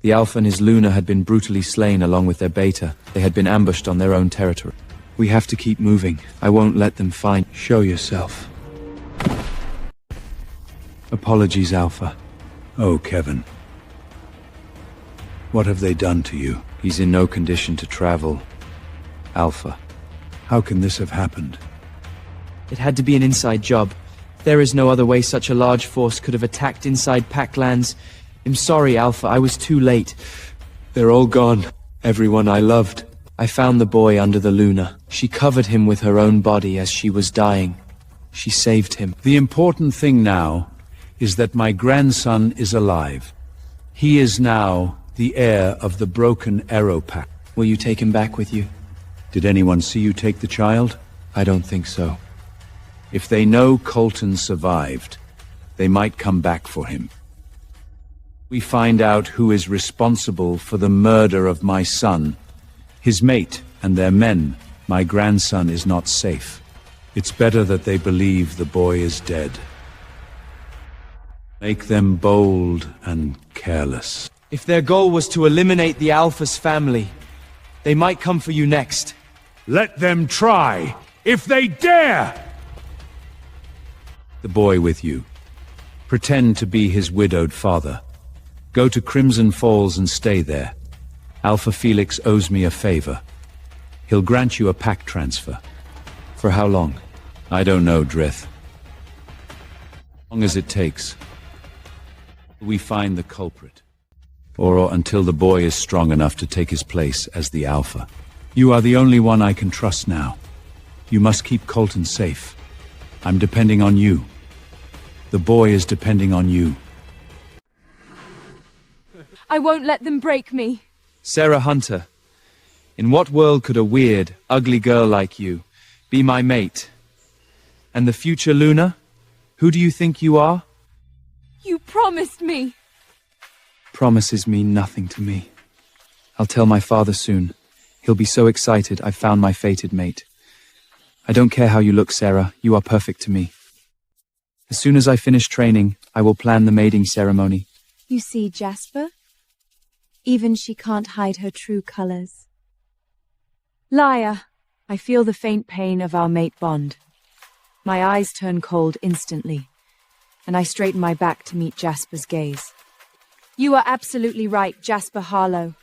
The Alpha and his Luna had been brutally slain along with their Beta. They had been ambushed on their own territory. We have to keep moving. I won't let them find... Show yourself. Apologies, Alpha. Oh, Kevin. What have they done to you? He's in no condition to travel. Alpha. How can this have happened? It had to be an inside job. There is no other way such a large force could have attacked inside Pac lands. I'm sorry, Alpha, I was too late. They're all gone. Everyone I loved. I found the boy under the Luna. She covered him with her own body as she was dying. She saved him. The important thing now is that my grandson is alive. He is now the heir of the broken Arrow Pack. Will you take him back with you? Did anyone see you take the child? I don't think so. If they know Colton survived, they might come back for him. We find out who is responsible for the murder of my son, his mate, and their men. My grandson is not safe. It's better that they believe the boy is dead. Make them bold and careless. If their goal was to eliminate the Alpha's family, they might come for you next. Let them try, if they dare! The boy with you. Pretend to be his widowed father. Go to Crimson Falls and stay there. Alpha Felix owes me a favor. He'll grant you a pack transfer. For how long? I don't know, Drith. As long as it takes. We find the culprit. Or until the boy is strong enough to take his place as the Alpha. You are the only one I can trust now. You must keep Colton safe. I'm depending on you. The boy is depending on you. I won't let them break me. Sarah Hunter, in what world could a weird, ugly girl like you be my mate? And the future Luna? Who do you think you are? You promised me. Promises mean nothing to me. I'll tell my father soon. He'll be so excited I've found my fated mate. I don't care how you look, Sarah. You are perfect to me. As soon as I finish training, I will plan the mating ceremony. You see, Jasper? Even she can't hide her true colors. Liar! I feel the faint pain of our mate bond. My eyes turn cold instantly, and I straighten my back to meet Jasper's gaze. You are absolutely right, Jasper Harlow.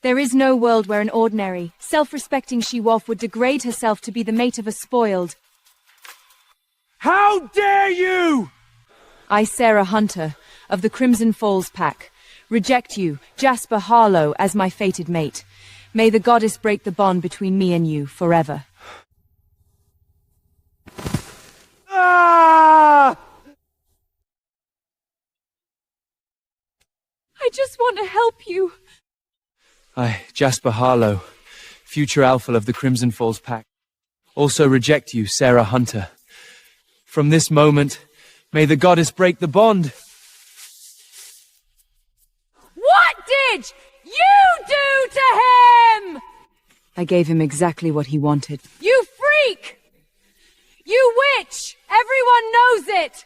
There is no world where an ordinary, self-respecting she-wolf would degrade herself to be the mate of a spoiled. How dare you! I, Sarah Hunter, of the Crimson Falls Pack, reject you, Jasper Harlow, as my fated mate. May the goddess break the bond between me and you forever. Ah! I just want to help you. I, Jasper Harlow, future Alpha of the Crimson Falls Pack, also reject you, Sarah Hunter. From this moment, may the goddess break the bond. What did you do to him? I gave him exactly what he wanted. You freak! You witch! Everyone knows it!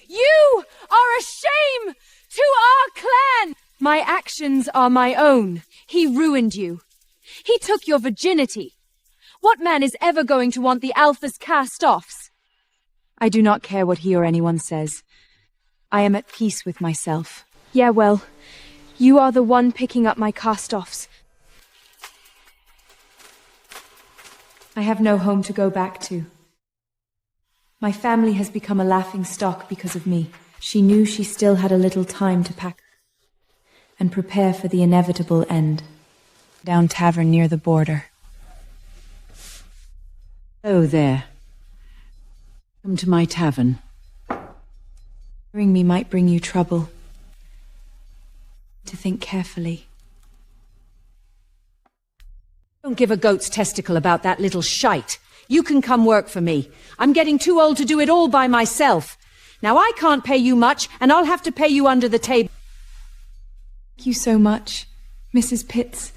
You are a shame to our clan! My actions are my own. He ruined you. He took your virginity. What man is ever going to want the Alpha's cast-offs? I do not care what he or anyone says. I am at peace with myself. Yeah, well, you are the one picking up my cast-offs. I have no home to go back to. My family has become a laughing stock because of me. She knew she still had a little time to pack and prepare for the inevitable end. Down tavern near the border. Oh, there. Come to my tavern. Hearing me might bring you trouble. To think carefully. Don't give a goat's testicle about that little shite. You can come work for me. I'm getting too old to do it all by myself. Now I can't pay you much, and I'll have to pay you under the table. Thank you so much, Mrs. Pitts.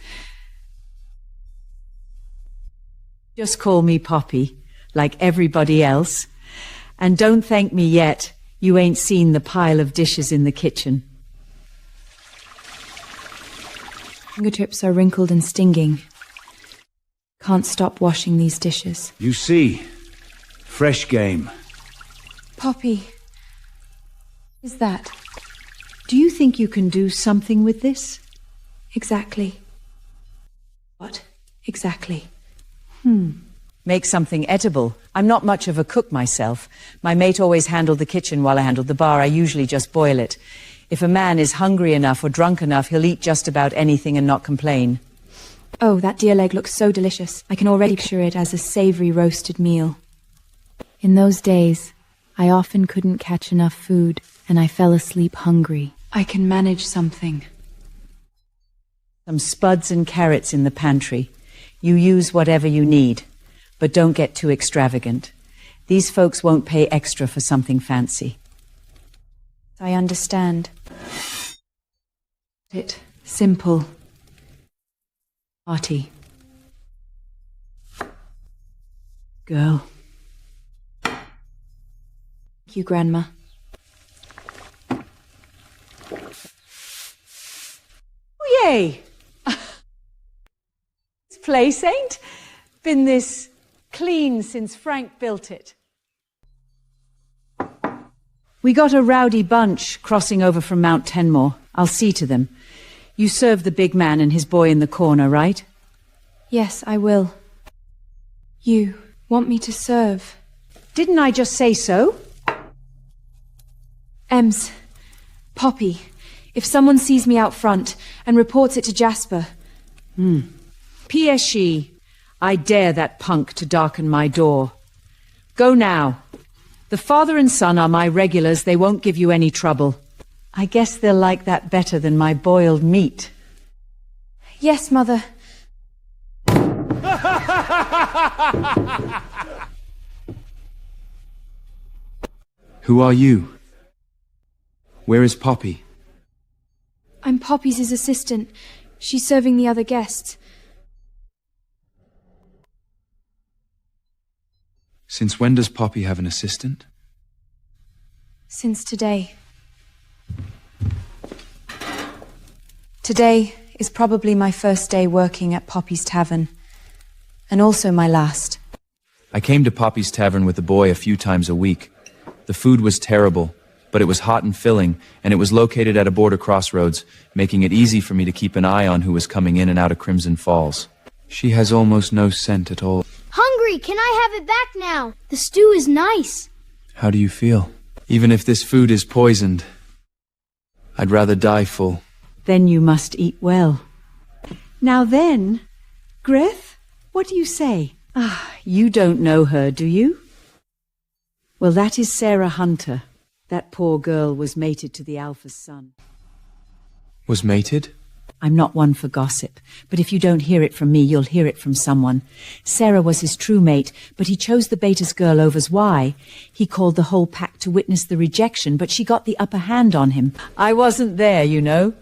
Just call me Poppy, like everybody else. And don't thank me yet. You ain't seen the pile of dishes in the kitchen. Fingertips are wrinkled and stinging. Can't stop washing these dishes. You see, fresh game. Poppy. Is that? Do you think you can do something with this? Exactly. What? Exactly. Make something edible. I'm not much of a cook myself. My mate always handled the kitchen while I handled the bar. I usually just boil it. If a man is hungry enough or drunk enough, he'll eat just about anything and not complain. Oh, that deer leg looks so delicious. I can already picture it as a savory roasted meal. In those days, I often couldn't catch enough food, and I fell asleep hungry. I can manage something. Some spuds and carrots in the pantry. You use whatever you need, but don't get too extravagant. These folks won't pay extra for something fancy. I understand. It simple. Hearty. Girl. Thank you, Grandma. Oh, yay! This place ain't been this clean since Frank built it. We got a rowdy bunch crossing over from Mount Tenmore. I'll see to them. You serve the big man and his boy in the corner, right? Yes, I will. You want me to serve? Didn't I just say so? Ems, Poppy, if someone sees me out front and reports it to Jasper. PSG, I dare that punk to darken my door. Go now. The father and son are my regulars. They won't give you any trouble. I guess they'll like that better than my boiled meat. Yes, Mother. Who are you? Where is Poppy? I'm Poppy's assistant. She's serving the other guests. Since when does Poppy have an assistant? Since today. Today is probably my first day working at Poppy's Tavern. And also my last. I came to Poppy's Tavern with the boy a few times a week. The food was terrible, but it was hot and filling, and it was located at a border crossroads, making it easy for me to keep an eye on who was coming in and out of Crimson Falls. She has almost no scent at all. Hungry! Can I have it back now? The stew is nice. How do you feel? Even if this food is poisoned, I'd rather die full. Then you must eat well. Now then, Griff, what do you say? You don't know her, do you? Well, that is Sarah Hunter. That poor girl was mated to the Alpha's son. Was mated? I'm not one for gossip, but if you don't hear it from me, you'll hear it from someone. Sarah was his true mate, but he chose the Beta's girl over's why. He called the whole pack to witness the rejection, but she got the upper hand on him. I wasn't there, you know.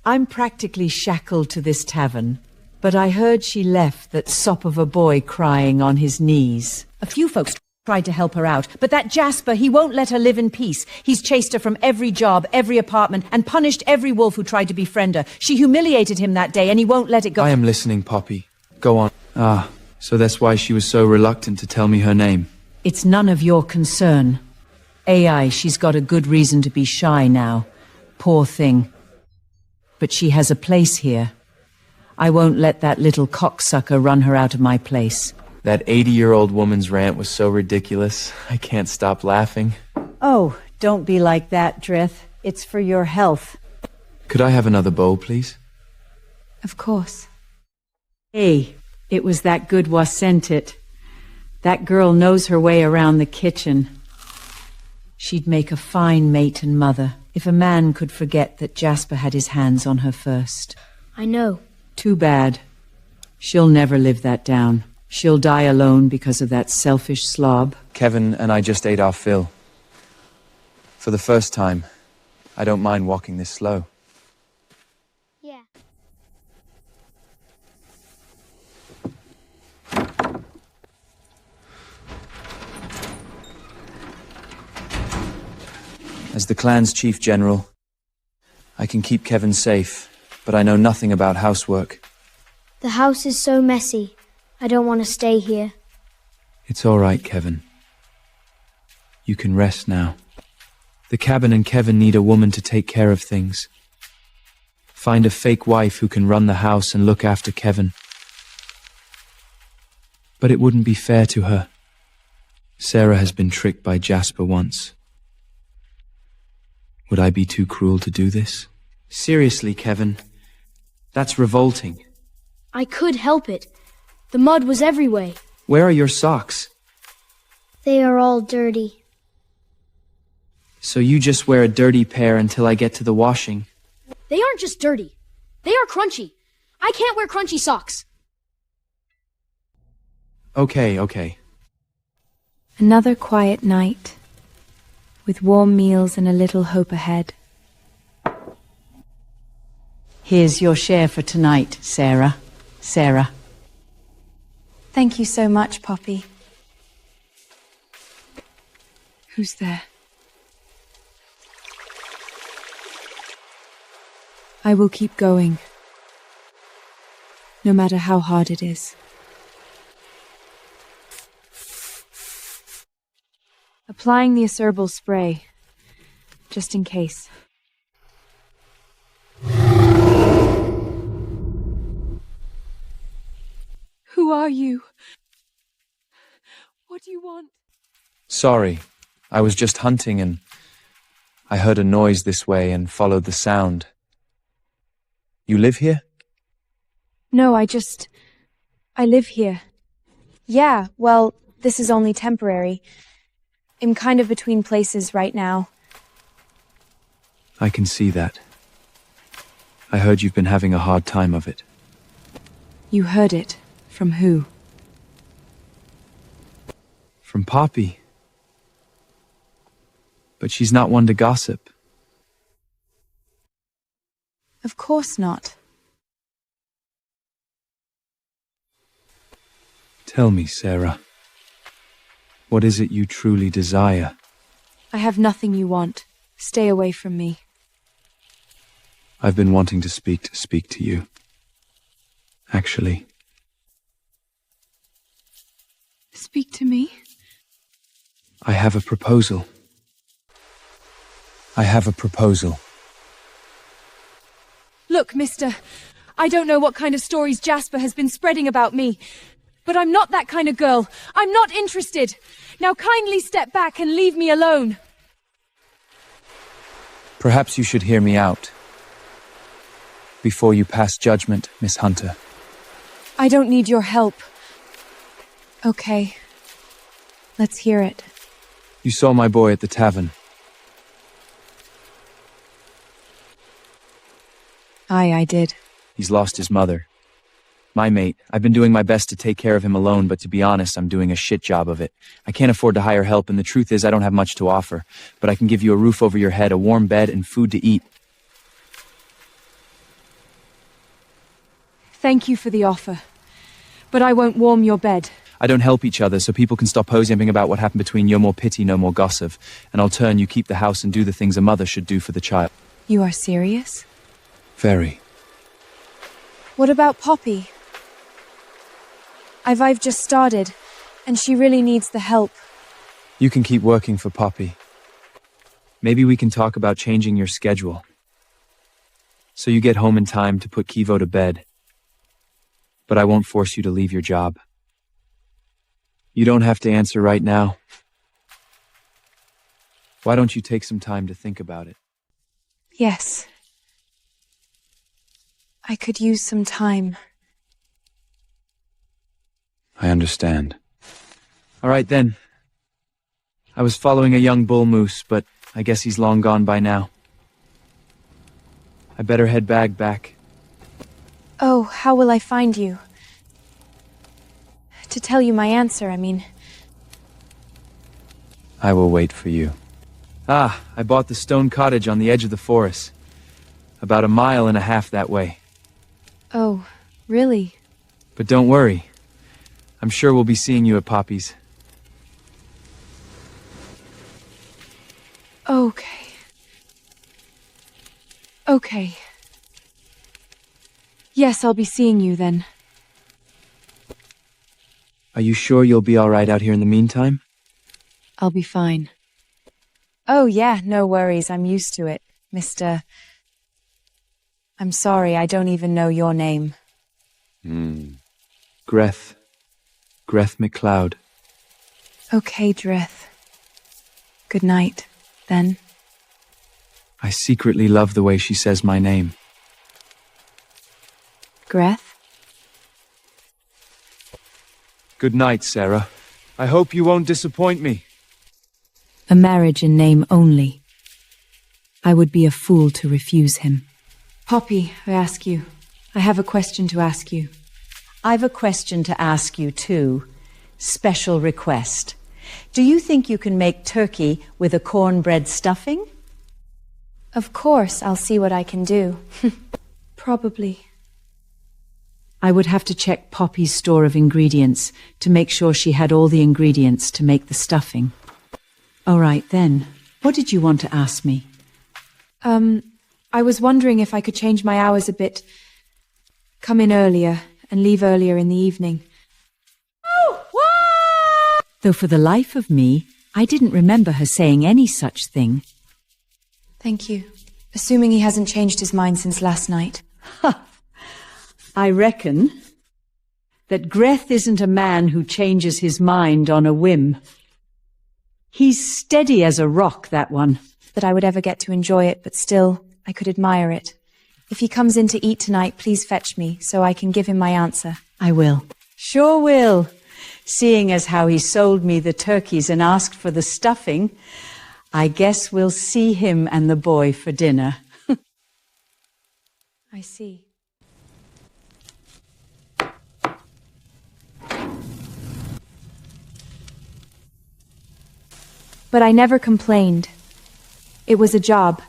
I'm practically shackled to this tavern, but I heard she left that sop of a boy crying on his knees. A few folks tried to help her out, but that Jasper, he won't let her live in peace. He's chased her from every job, every apartment, and punished every wolf who tried to befriend her. She humiliated him that day, and he won't let it go. I am listening, Poppy. Go on. So that's why she was so reluctant to tell me her name. It's none of your concern. AI, she's got a good reason to be shy now. Poor thing. But she has a place here. I won't let that little cocksucker run her out of my place. That 80-year-old woman's rant was so ridiculous. I can't stop laughing. Oh, don't be like that, Drith. It's for your health. Could I have another bowl, please? Of course. Hey, it was that good was sent it. That girl knows her way around the kitchen. She'd make a fine mate and mother if a man could forget that Jasper had his hands on her first. I know. Too bad. She'll never live that down. She'll die alone because of that selfish slob. Kevin and I just ate our fill. For the first time, I don't mind walking this slow. Yeah. As the clan's chief general, I can keep Kevin safe, but I know nothing about housework. The house is so messy. I don't want to stay here. It's all right, Kevin. You can rest now. The cabin and Kevin need a woman to take care of things. Find a fake wife who can run the house and look after Kevin. But it wouldn't be fair to her. Sarah has been tricked by Jasper once. Would I be too cruel to do this? Seriously, Kevin. That's revolting. I could help it. The mud was everywhere. Where are your socks? They are all dirty. So you just wear a dirty pair until I get to the washing? They aren't just dirty. They are crunchy. I can't wear crunchy socks. Okay. Another quiet night, with warm meals and a little hope ahead. Here's your share for tonight, Sarah. Sarah. Thank you so much, Poppy. Who's there? I will keep going, no matter how hard it is. Applying the acerbal spray, just in case. Who are you? What do you want? Sorry, I was just hunting and I heard a noise this way and followed the sound. You live here? No, I live here. Yeah, well, this is only temporary. I'm kind of between places right now. I can see that. I heard you've been having a hard time of it. You heard it. From who? From Poppy. But she's not one to gossip. Of course not. Tell me, Sarah. What is it you truly desire? I have nothing you want. Stay away from me. I've been wanting to speak to you. Actually. Speak to me? I have a proposal. Look, mister, I don't know what kind of stories Jasper has been spreading about me, but I'm not that kind of girl. I'm not interested. Now kindly step back and leave me alone. Perhaps you should hear me out. Before you pass judgment, Miss Hunter. I don't need your help. Okay. Let's hear it. You saw my boy at the tavern. Aye, I did. He's lost his mother. My mate, I've been doing my best to take care of him alone, but to be honest, I'm doing a shit job of it. I can't afford to hire help, and the truth is I don't have much to offer. But I can give you a roof over your head, a warm bed, and food to eat. Thank you for the offer, but I won't warm your bed. I don't help each other, so people can stop hosing about what happened between you. More pity, no more gossip. And I'll turn you keep the house and do the things a mother should do for the child. You are serious? Very. What about Poppy? I've just started, and she really needs the help. You can keep working for Poppy. Maybe we can talk about changing your schedule. So you get home in time to put Kivo to bed. But I won't force you to leave your job. You don't have to answer right now. Why don't you take some time to think about it? Yes. I could use some time. I understand. All right then. I was following a young bull moose, but I guess he's long gone by now. I better head back. Oh, how will I find you? To tell you my answer, I mean. I will wait for you. Ah, I bought the stone cottage on the edge of the forest. About 1.5 miles that way. Oh, really? But don't worry. I'm sure we'll be seeing you at Poppy's. Okay. Yes, I'll be seeing you then. Are you sure you'll be all right out here in the meantime? I'll be fine. Oh, yeah, no worries. I'm used to it, Mr. I'm sorry, I don't even know your name. Greth. Greth McLeod. Okay, Dreth. Good night, then. I secretly love the way she says my name. Greth? Good night, Sarah. I hope you won't disappoint me. A marriage in name only. I would be a fool to refuse him. Poppy, I ask you. I have a question to ask you. I've a question to ask you, too. Special request. Do you think you can make turkey with a cornbread stuffing? Of course, I'll see what I can do. Probably. I would have to check Poppy's store of ingredients to make sure she had all the ingredients to make the stuffing. All right, then. What did you want to ask me? I was wondering if I could change my hours a bit. Come in earlier and leave earlier in the evening. Though for the life of me, I didn't remember her saying any such thing. Thank you. Assuming he hasn't changed his mind since last night. I reckon that Greth isn't a man who changes his mind on a whim. He's steady as a rock, that one. That I would ever get to enjoy it, but still, I could admire it. If he comes in to eat tonight, please fetch me, so I can give him my answer. I will. Sure will. Seeing as how he sold me the turkeys and asked for the stuffing, I guess we'll see him and the boy for dinner. I see. But I never complained. It was a job,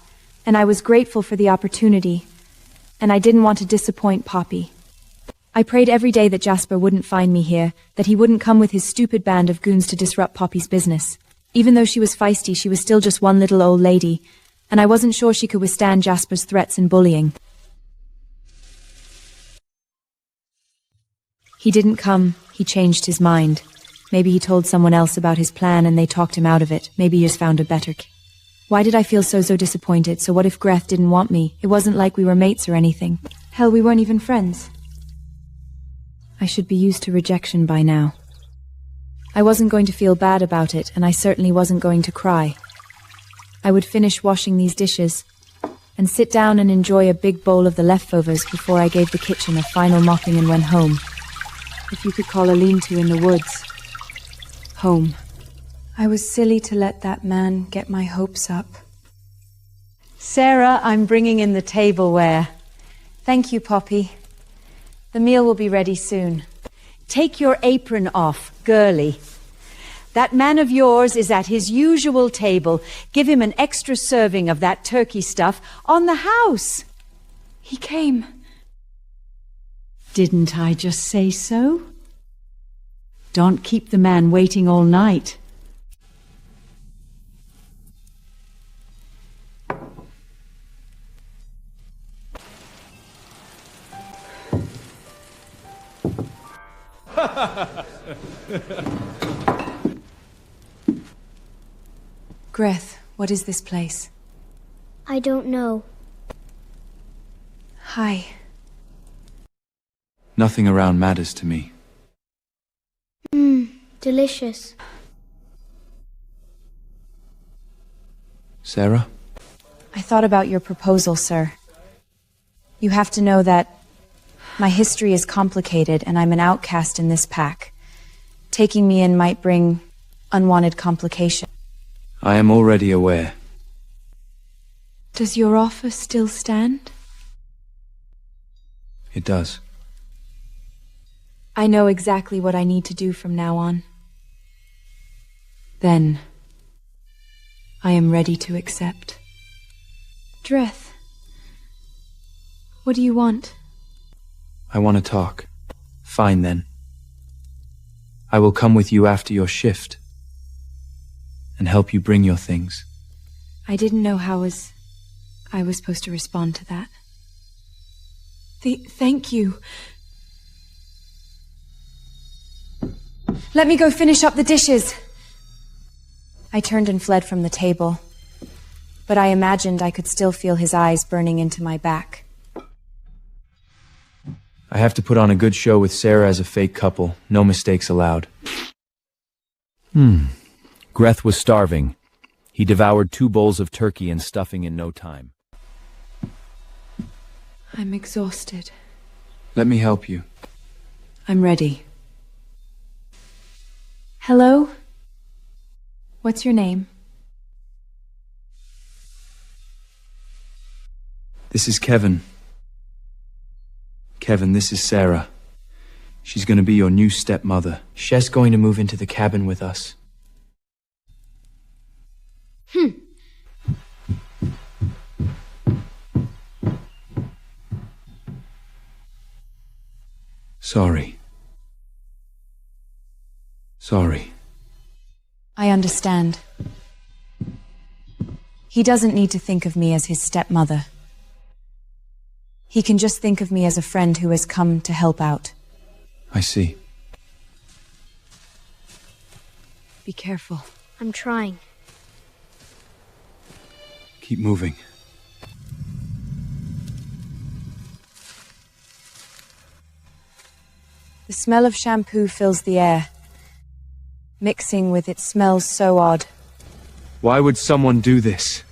and I was grateful for the opportunity, and I didn't want to disappoint Poppy. I prayed every day that Jasper wouldn't find me here, that he wouldn't come with his stupid band of goons to disrupt Poppy's business. Even though she was feisty, she was still just one little old lady, and I wasn't sure she could withstand Jasper's threats and bullying. He didn't come. He changed his mind. Maybe he told someone else about his plan and they talked him out of it. Maybe he just found a better Why did I feel so disappointed? So what if Greth didn't want me? It wasn't like we were mates or anything. Hell, we weren't even friends. I should be used to rejection by now. I wasn't going to feel bad about it, and I certainly wasn't going to cry. I would finish washing these dishes and sit down and enjoy a big bowl of the leftovers before I gave the kitchen a final mopping and went home. If you could call a lean-to in the woods. Home. I was silly to let that man get my hopes up. Sarah, I'm bringing in the tableware. Thank you, Poppy. The meal will be ready soon. Take your apron off, girly. That man of yours is at his usual table. Give him an extra serving of that turkey stuff on the house. He came. Didn't I just say so? Don't keep the man waiting all night. Greth, what is this place? I don't know. Hi. Nothing around matters to me. Delicious. Sarah? I thought about your proposal, sir. You have to know that my history is complicated and I'm an outcast in this pack. Taking me in might bring unwanted complications. I am already aware. Does your offer still stand? It does. I know exactly what I need to do from now on. Then, I am ready to accept. Dreth, what do you want? I want to talk. Fine then. I will come with you after your shift and help you bring your things. I didn't know how I was supposed to respond to that. Thank you. Let me go finish up the dishes. I turned and fled from the table, but I imagined I could still feel his eyes burning into my back. I have to put on a good show with Sarah as a fake couple. No mistakes allowed. Greth was starving. He devoured 2 bowls of turkey and stuffing in no time. I'm exhausted. Let me help you. I'm ready. Hello? What's your name? This is Kevin. Kevin, this is Sarah. She's going to be your new stepmother. She's going to move into the cabin with us. Sorry. Sorry. I understand. He doesn't need to think of me as his stepmother. He can just think of me as a friend who has come to help out. I see. Be careful. I'm trying. Keep moving. The smell of shampoo fills the air, mixing with its smells so odd. Why would someone do this?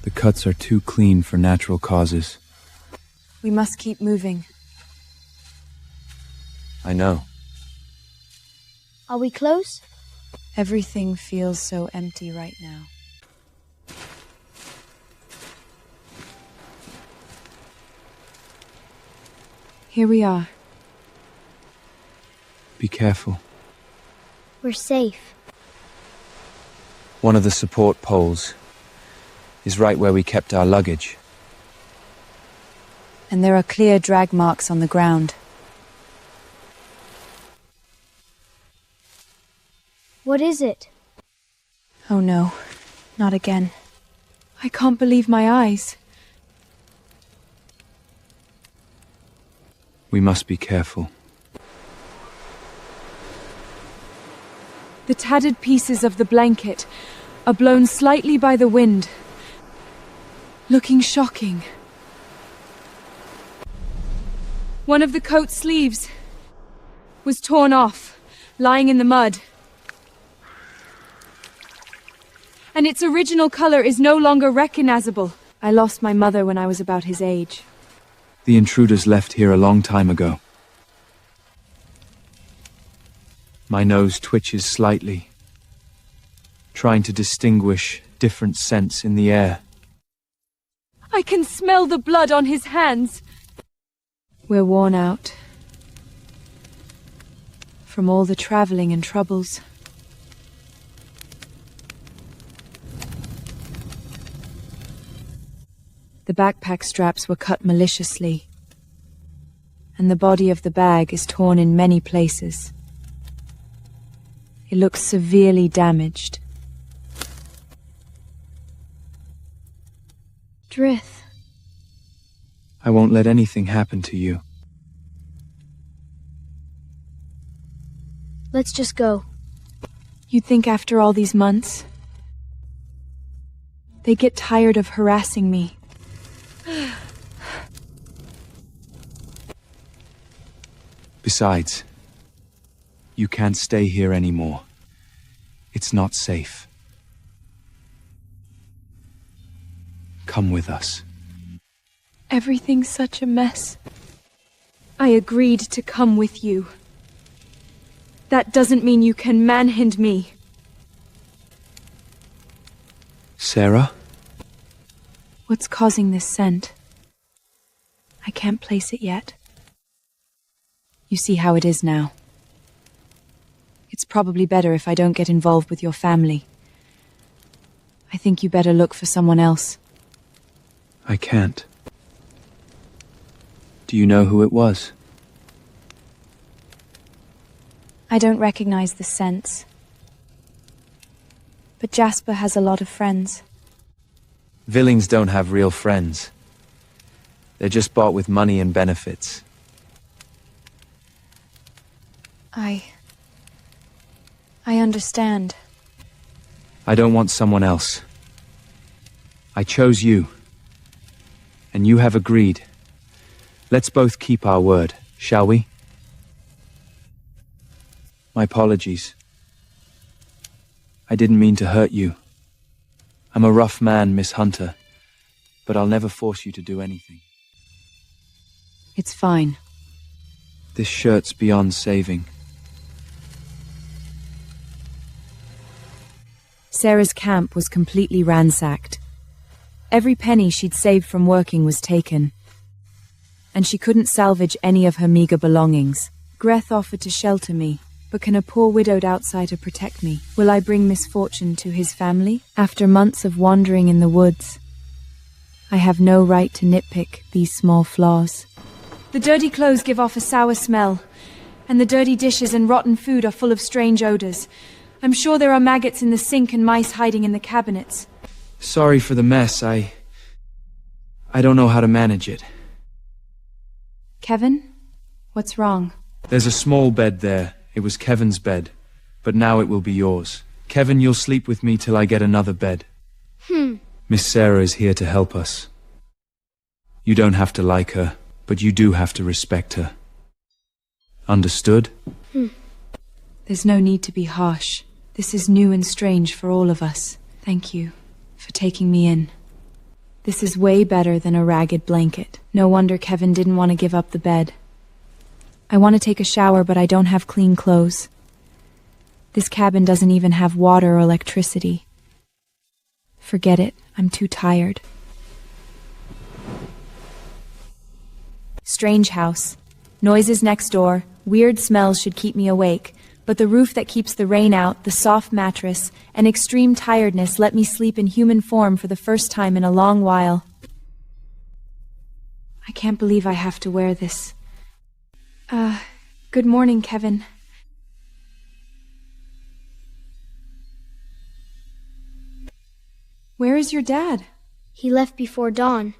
The cuts are too clean for natural causes. We must keep moving. I know. Are we close? Everything feels so empty right now. Here we are. Be careful. We're safe. One of the support poles is right where we kept our luggage. And there are clear drag marks on the ground. What is it? Oh no, not again. I can't believe my eyes. We must be careful. The tattered pieces of the blanket are blown slightly by the wind, looking shocking. One of the coat sleeves was torn off, lying in the mud. And its original color is no longer recognizable. I lost my mother when I was about his age. The intruders left here a long time ago. My nose twitches slightly, trying to distinguish different scents in the air. I can smell the blood on his hands. We're worn out from all the traveling and troubles. The backpack straps were cut maliciously, and the body of the bag is torn in many places. It looks severely damaged. Drith. I won't let anything happen to you. Let's just go. You'd think after all these months, they get tired of harassing me. Besides, you can't stay here anymore. It's not safe. Come with us. Everything's such a mess. I agreed to come with you. That doesn't mean you can manhandle me. Sarah? What's causing this scent? I can't place it yet. You see how it is now. It's probably better if I don't get involved with your family. I think you better look for someone else. I can't. Do you know who it was? I don't recognize the scents. But Jasper has a lot of friends. Villains don't have real friends. They're just bought with money and benefits. I understand. I don't want someone else. I chose you. And you have agreed. Let's both keep our word, shall we? My apologies. I didn't mean to hurt you. I'm a rough man, Miss Hunter, but I'll never force you to do anything. It's fine. This shirt's beyond saving. Sarah's camp was completely ransacked. Every penny she'd saved from working was taken, and she couldn't salvage any of her meager belongings. Greth offered to shelter me, but can a poor widowed outsider protect me? Will I bring misfortune to his family? After months of wandering in the woods, I have no right to nitpick these small flaws. The dirty clothes give off a sour smell, and the dirty dishes and rotten food are full of strange odors. I'm sure there are maggots in the sink and mice hiding in the cabinets. Sorry for the mess. I don't know how to manage it. Kevin? What's wrong? There's a small bed there. It was Kevin's bed, but now it will be yours. Kevin, you'll sleep with me till I get another bed. Miss Sarah is here to help us. You don't have to like her, but you do have to respect her. Understood? There's no need to be harsh. This is new and strange for all of us. Thank you for taking me in. This is way better than a ragged blanket. No wonder Kevin didn't want to give up the bed. I want to take a shower, but I don't have clean clothes. This cabin doesn't even have water or electricity. Forget it. I'm too tired. Strange house. Noises next door. Weird smells should keep me awake. But the roof that keeps the rain out, the soft mattress, and extreme tiredness let me sleep in human form for the first time in a long while. I can't believe I have to wear this. Good morning, Kevin. Where is your dad? He left before dawn.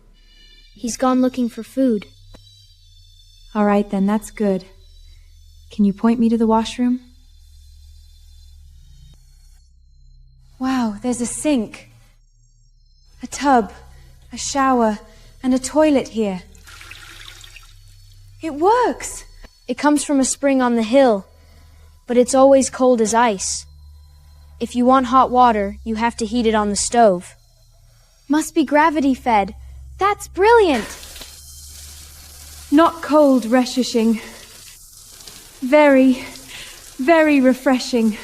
He's gone looking for food. All right, then, that's good. Can you point me to the washroom? Wow, there's a sink, a tub, a shower, and a toilet here. It works! It comes from a spring on the hill, but it's always cold as ice. If you want hot water, you have to heat it on the stove. Must be gravity-fed. That's brilliant! Not cold, reshishing. Very, very refreshing.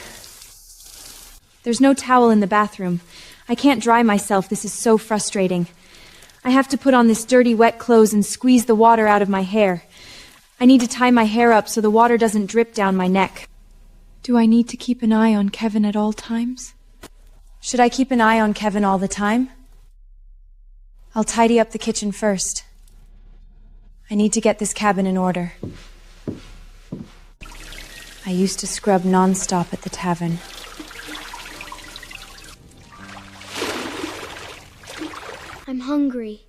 There's no towel in the bathroom. I can't dry myself. This is so frustrating. I have to put on this dirty, wet clothes and squeeze the water out of my hair. I need to tie my hair up so the water doesn't drip down my neck. Do I need to keep an eye on Kevin at all times? Should I keep an eye on Kevin all the time? I'll tidy up the kitchen first. I need to get this cabin in order. I used to scrub non-stop at the tavern. I'm hungry.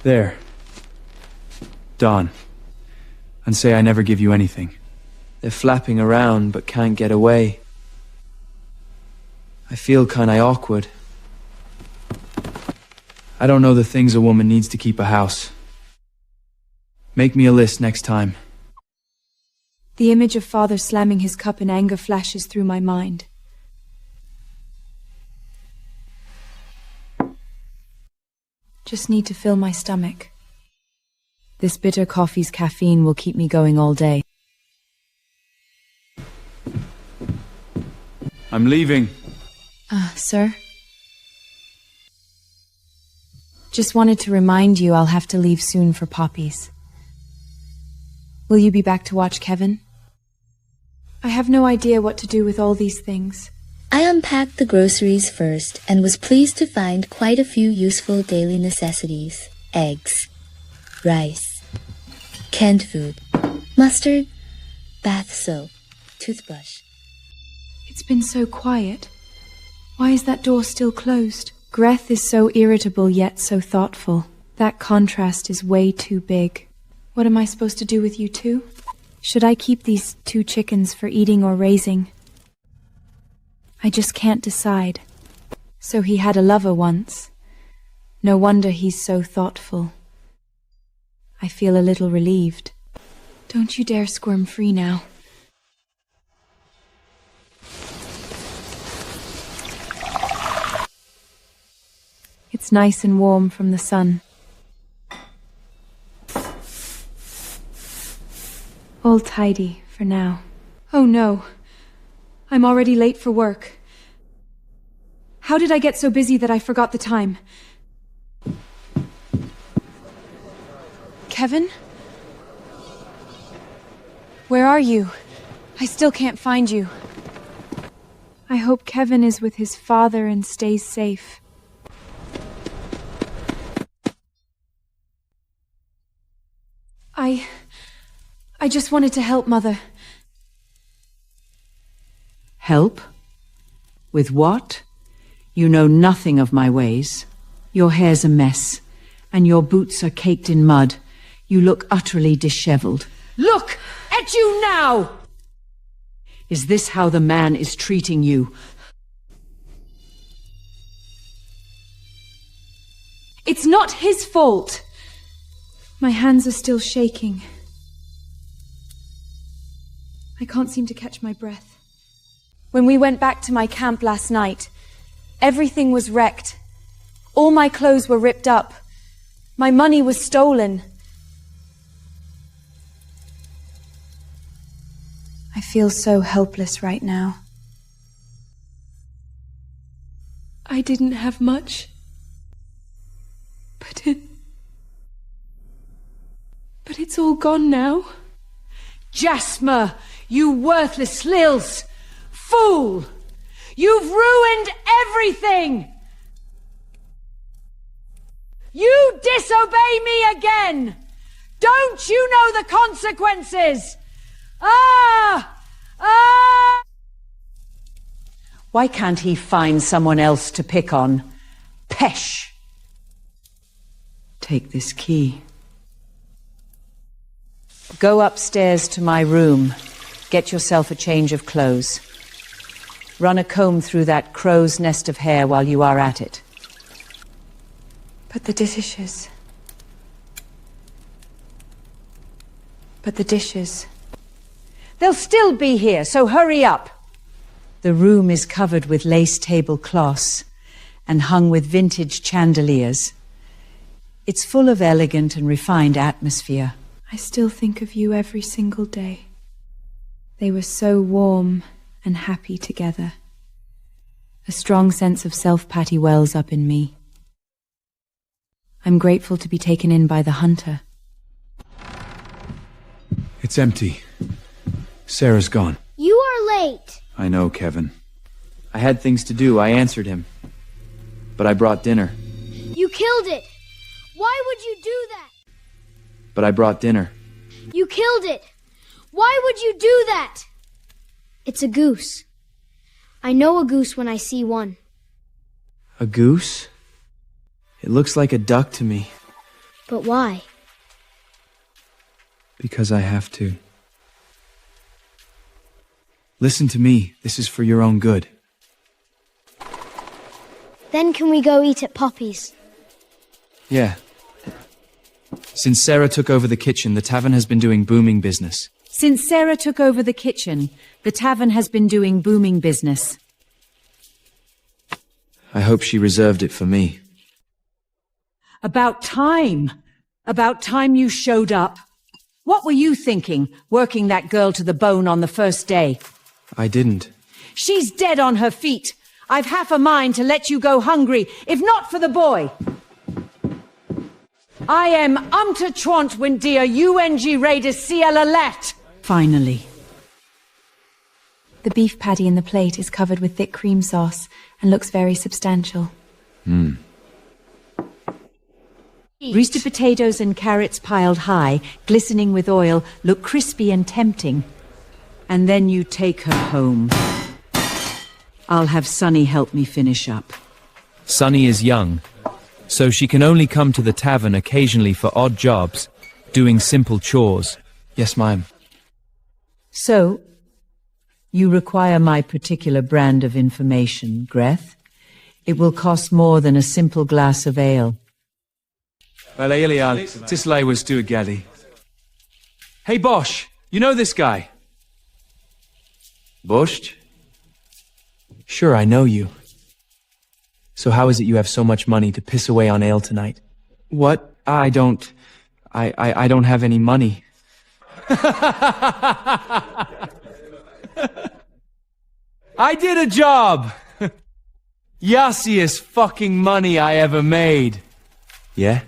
There. Dawn. And say I never give you anything. They're flapping around but can't get away. I feel kinda awkward. I don't know the things a woman needs to keep a house. Make me a list next time. The image of Father slamming his cup in anger flashes through my mind. Just need to fill my stomach. This bitter coffee's caffeine will keep me going all day. I'm leaving. Sir? Just wanted to remind you I'll have to leave soon for Poppy's. Will you be back to watch Kevin? I have no idea what to do with all these things. I unpacked the groceries first and was pleased to find quite a few useful daily necessities. Eggs, rice, canned food, mustard, bath soap, toothbrush. It's been so quiet. Why is that door still closed? Greth is so irritable yet so thoughtful. That contrast is way too big. What am I supposed to do with you two? Should I keep these 2 chickens for eating or raising? I just can't decide. So he had a lover once. No wonder he's so thoughtful. I feel a little relieved. Don't you dare squirm free now. It's nice and warm from the sun. All tidy for now. Oh no. I'm already late for work. How did I get so busy that I forgot the time? Kevin? Where are you? I still can't find you. I hope Kevin is with his father and stays safe. I just wanted to help, Mother. Help? With what? You know nothing of my ways. Your hair's a mess, and your boots are caked in mud. You look utterly disheveled. Look at you now! Is this how the man is treating you? It's not his fault! My hands are still shaking. I can't seem to catch my breath. When we went back to my camp last night, everything was wrecked. All my clothes were ripped up. My money was stolen. I feel so helpless right now. I didn't have much. But it's all gone now. Jasmer, you worthless Lils! Fool! You've ruined everything! You disobey me again! Don't you know the consequences? Why can't he find someone else to pick on? Pesh! Take this key. Go upstairs to my room. Get yourself a change of clothes. Run a comb through that crow's nest of hair while you are at it. But the dishes. But the dishes. They'll still be here, so hurry up. The room is covered with lace tablecloths and hung with vintage chandeliers. It's full of elegant and refined atmosphere. I still think of you every single day. They were so warm and happy together. A strong sense of self-pity wells up in me. I'm grateful to be taken in by the hunter. It's empty. Sarah's gone. You are late. I know, Kevin. I had things to do. I answered him. But I brought dinner. You killed it. Why would you do that? But I brought dinner. You killed it. Why would you do that? It's a goose. I know a goose when I see one. A goose? It looks like a duck to me. But why? Because I have to. Listen to me. This is for your own good. Then can we go eat at Poppy's? Yeah. Since Sarah took over the kitchen, the tavern has been doing booming business. Since Sarah took over the kitchen, the tavern has been doing booming business. I hope she reserved it for me. About time. About time you showed up. What were you thinking, working that girl to the bone on the first day? I didn't. She's dead on her feet. I've half a mind to let you go hungry, if not for the boy. I am Tront when dear UNG Raiders CLLet. Finally. The beef patty in the plate is covered with thick cream sauce and looks very substantial. Roasted potatoes and carrots piled high, glistening with oil, look crispy and tempting. And then you take her home. I'll have Sunny help me finish up. Sunny is young, so she can only come to the tavern occasionally for odd jobs, doing simple chores. Yes, ma'am. So, you require my particular brand of information, Greth? It will cost more than a simple glass of ale. Tisley was do Gally. Hey, Bosch, you know this guy? Borscht? Sure, I know you. So how is it you have so much money to piss away on ale tonight? What? I don't have any money. I did a job! Yassiest fucking money I ever made. Yeah?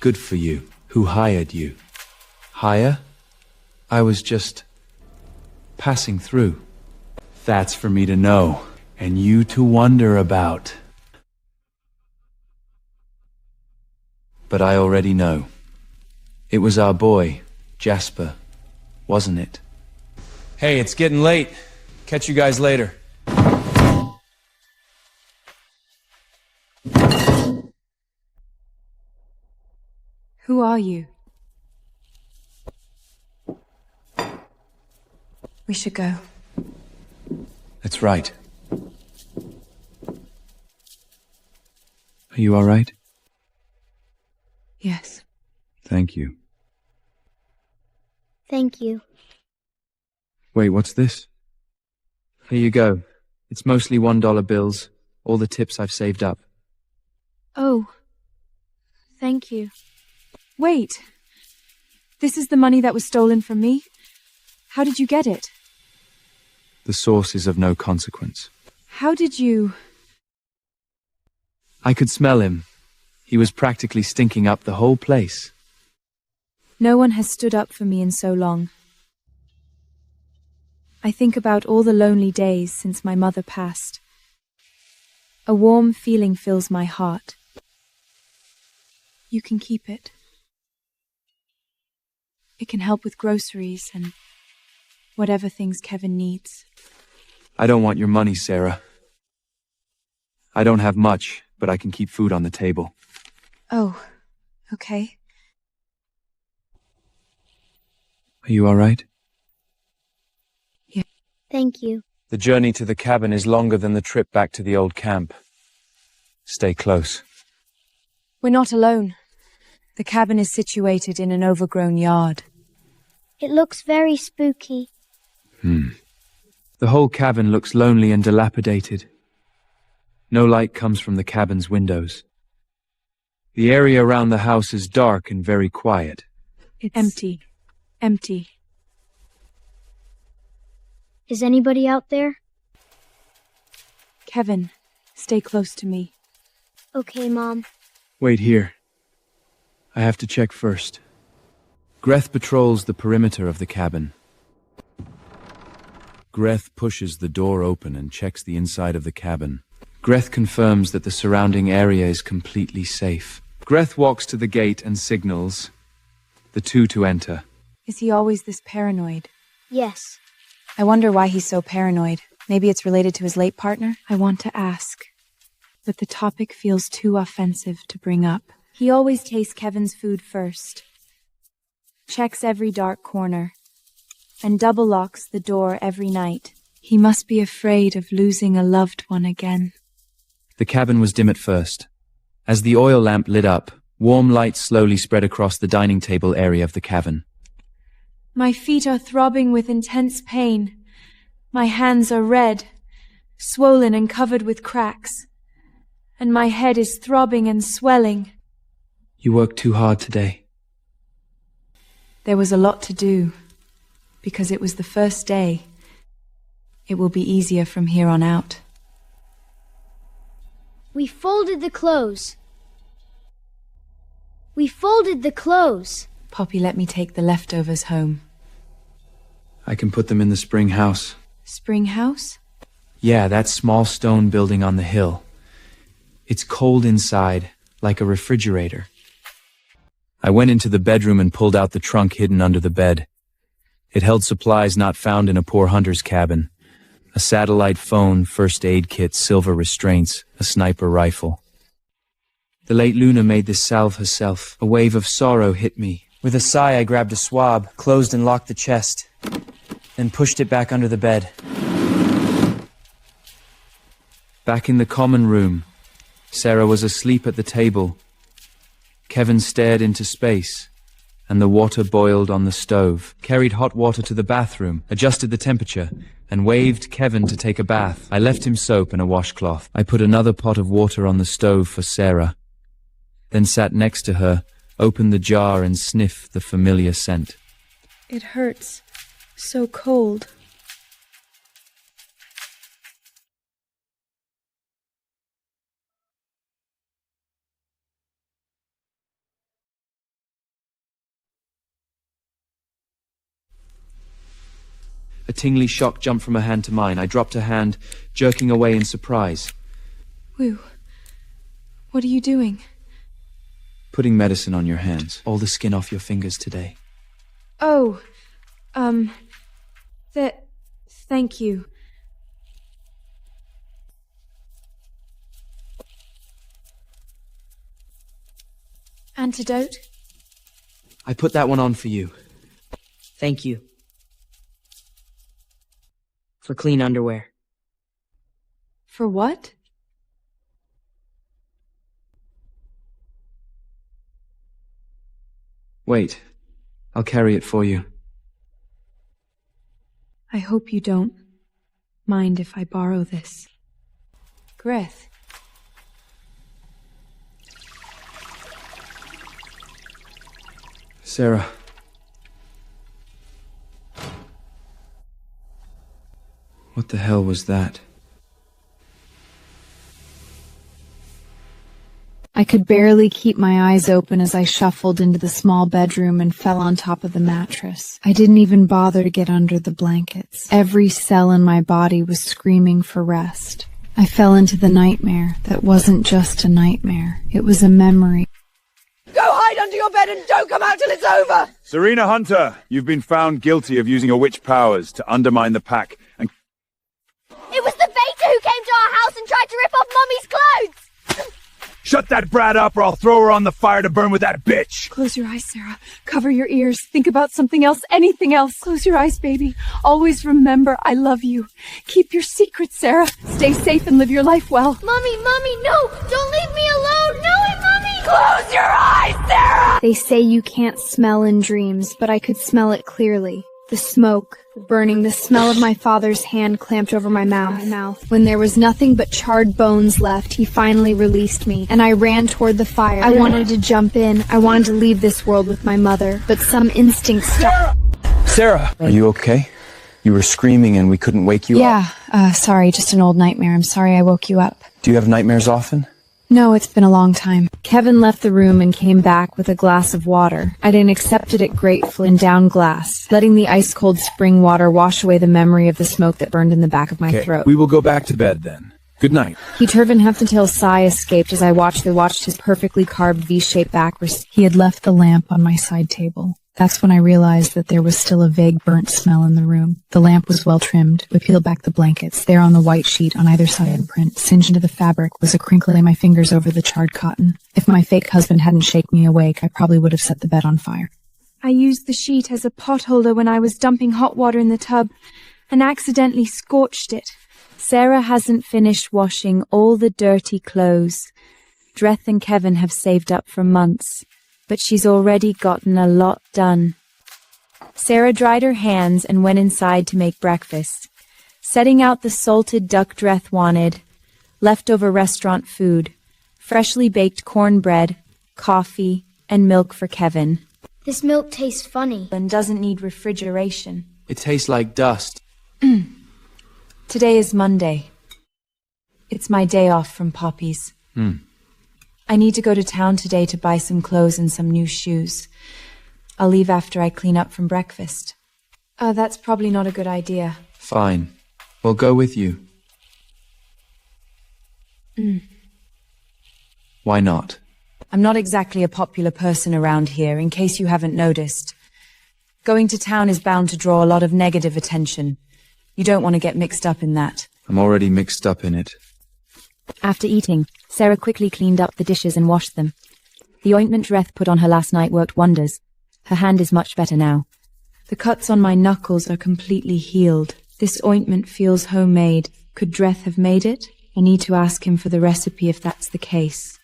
Good for you. Who hired you? Hire? I was just passing through. That's for me to know, and you to wonder about. But I already know. It was our boy, Jasper, wasn't it? Hey, it's getting late. Catch you guys later. Who are you? We should go. That's right. Are you all right? Yes. Thank you. Thank you. Wait, what's this? Here you go. It's mostly $1 bills, all the tips I've saved up. Oh. Thank you. Wait. This is the money that was stolen from me? How did you get it? The source is of no consequence. How did you... I could smell him. He was practically stinking up the whole place. No one has stood up for me in so long. I think about all the lonely days since my mother passed. A warm feeling fills my heart. You can keep it. It can help with groceries and whatever things Kevin needs. I don't want your money, Sarah. I don't have much, but I can keep food on the table. Oh, okay. Are you all right? Yeah. Thank you. The journey to the cabin is longer than the trip back to the old camp. Stay close. We're not alone. The cabin is situated in an overgrown yard. It looks very spooky. The whole cabin looks lonely and dilapidated. No light comes from the cabin's windows. The area around the house is dark and very quiet. It's empty. Empty. Is anybody out there? Kevin, stay close to me. Okay, Mom. Wait here. I have to check first. Greth patrols the perimeter of the cabin. Greth pushes the door open and checks the inside of the cabin. Greth confirms that the surrounding area is completely safe. Greth walks to the gate and signals the two to enter. Is he always this paranoid? Yes. I wonder why he's so paranoid. Maybe it's related to his late partner? I want to ask, but the topic feels too offensive to bring up. He always tastes Kevin's food first, checks every dark corner, and double locks the door every night. He must be afraid of losing a loved one again. The cabin was dim at first. As the oil lamp lit up, warm light slowly spread across the dining table area of the cabin. My feet are throbbing with intense pain. My hands are red, swollen and covered with cracks. And my head is throbbing and swelling. You worked too hard today. There was a lot to do. Because it was the first day. It will be easier from here on out. We folded the clothes. We folded the clothes. Poppy let me take the leftovers home. I can put them in the spring house. Spring house? Yeah, that small stone building on the hill. It's cold inside, like a refrigerator. I went into the bedroom and pulled out the trunk hidden under the bed. It held supplies not found in a poor hunter's cabin. A satellite phone, first aid kit, silver restraints, a sniper rifle. The late Luna made this salve herself. A wave of sorrow hit me. With a sigh, I grabbed a swab, closed and locked the chest, then pushed it back under the bed. Back in the common room, Sarah was asleep at the table. Kevin stared into space, and the water boiled on the stove. Carried hot water to the bathroom, adjusted the temperature, and waved Kevin to take a bath. I left him soap and a washcloth. I put another pot of water on the stove for Sarah, then sat next to her, opened the jar and sniffed the familiar scent. It hurts. So cold. A tingly shock jumped from her hand to mine. I dropped her hand, jerking away in surprise. Wu, what are you doing? Putting medicine on your hands. All the skin off your fingers today. Oh, thank you. Antidote? I put that one on for you. Thank you. For clean underwear. For what? Wait, I'll carry it for you. I hope you don't mind if I borrow this. Grith. Sarah. What the hell was that? I could barely keep my eyes open as I shuffled into the small bedroom and fell on top of the mattress. I didn't even bother to get under the blankets. Every cell in my body was screaming for rest. I fell into the nightmare that wasn't just a nightmare. It was a memory. Go hide under your bed and don't come out till it's over! Serena Hunter, you've been found guilty of using your witch powers to undermine the pack and... It was the Beta who came to our house and tried to rip off Mummy's clothes! Shut that brat up or I'll throw her on the fire to burn with that bitch! Close your eyes, Sarah. Cover your ears. Think about something else, anything else. Close your eyes, baby. Always remember I love you. Keep your secrets, Sarah. Stay safe and live your life well. Mommy, no! Don't leave me alone! No, Mommy! Close your eyes, Sarah! They say you can't smell in dreams, but I could smell it clearly. The smoke, the burning, the smell of my father's hand clamped over my mouth. When there was nothing but charred bones left, he finally released me, and I ran toward the fire. I wanted to jump in. I wanted to leave this world with my mother, but some instinct stopped. Sarah! Are you okay? You were screaming and we couldn't wake you up. Yeah, sorry, just an old nightmare. I'm sorry I woke you up. Do you have nightmares often? No, it's been a long time. Kevin left the room and came back with a glass of water. I then accepted it gratefully and downed glass, letting the ice-cold spring water wash away the memory of the smoke that burned in the back of my throat. We will go back to bed then. Good night. He turban huffed until a sigh escaped as I watched his perfectly carved V-shaped back. He had left the lamp on my side table. That's when I realized that there was still a vague burnt smell in the room. The lamp was well trimmed. We peeled back the blankets. There on the white sheet on either side of print, singed into the fabric, was a crinkling my fingers over the charred cotton. If my fake husband hadn't shaken me awake, I probably would have set the bed on fire. I used the sheet as a pot holder when I was dumping hot water in the tub and accidentally scorched it. Sarah hasn't finished washing all the dirty clothes Dreth and Kevin have saved up for months, but she's already gotten a lot done. Sarah dried her hands and went inside to make breakfast, setting out the salted duck Dreth wanted, leftover restaurant food, freshly baked cornbread, coffee, and milk for Kevin. This milk tastes funny. And doesn't need refrigeration. It tastes like dust. Today is Monday. It's my day off from Poppy's. I need to go to town today to buy some clothes and some new shoes. I'll leave after I clean up from breakfast. That's probably not a good idea. Fine. We'll go with you. Why not? I'm not exactly a popular person around here, in case you haven't noticed. Going to town is bound to draw a lot of negative attention. You don't want to get mixed up in that. I'm already mixed up in it. After eating, Sarah quickly cleaned up the dishes and washed them. The ointment Dreth put on her last night worked wonders. Her hand is much better now. The cuts on my knuckles are completely healed. This ointment feels homemade. Could Dreth have made it? I need to ask him for the recipe if that's the case.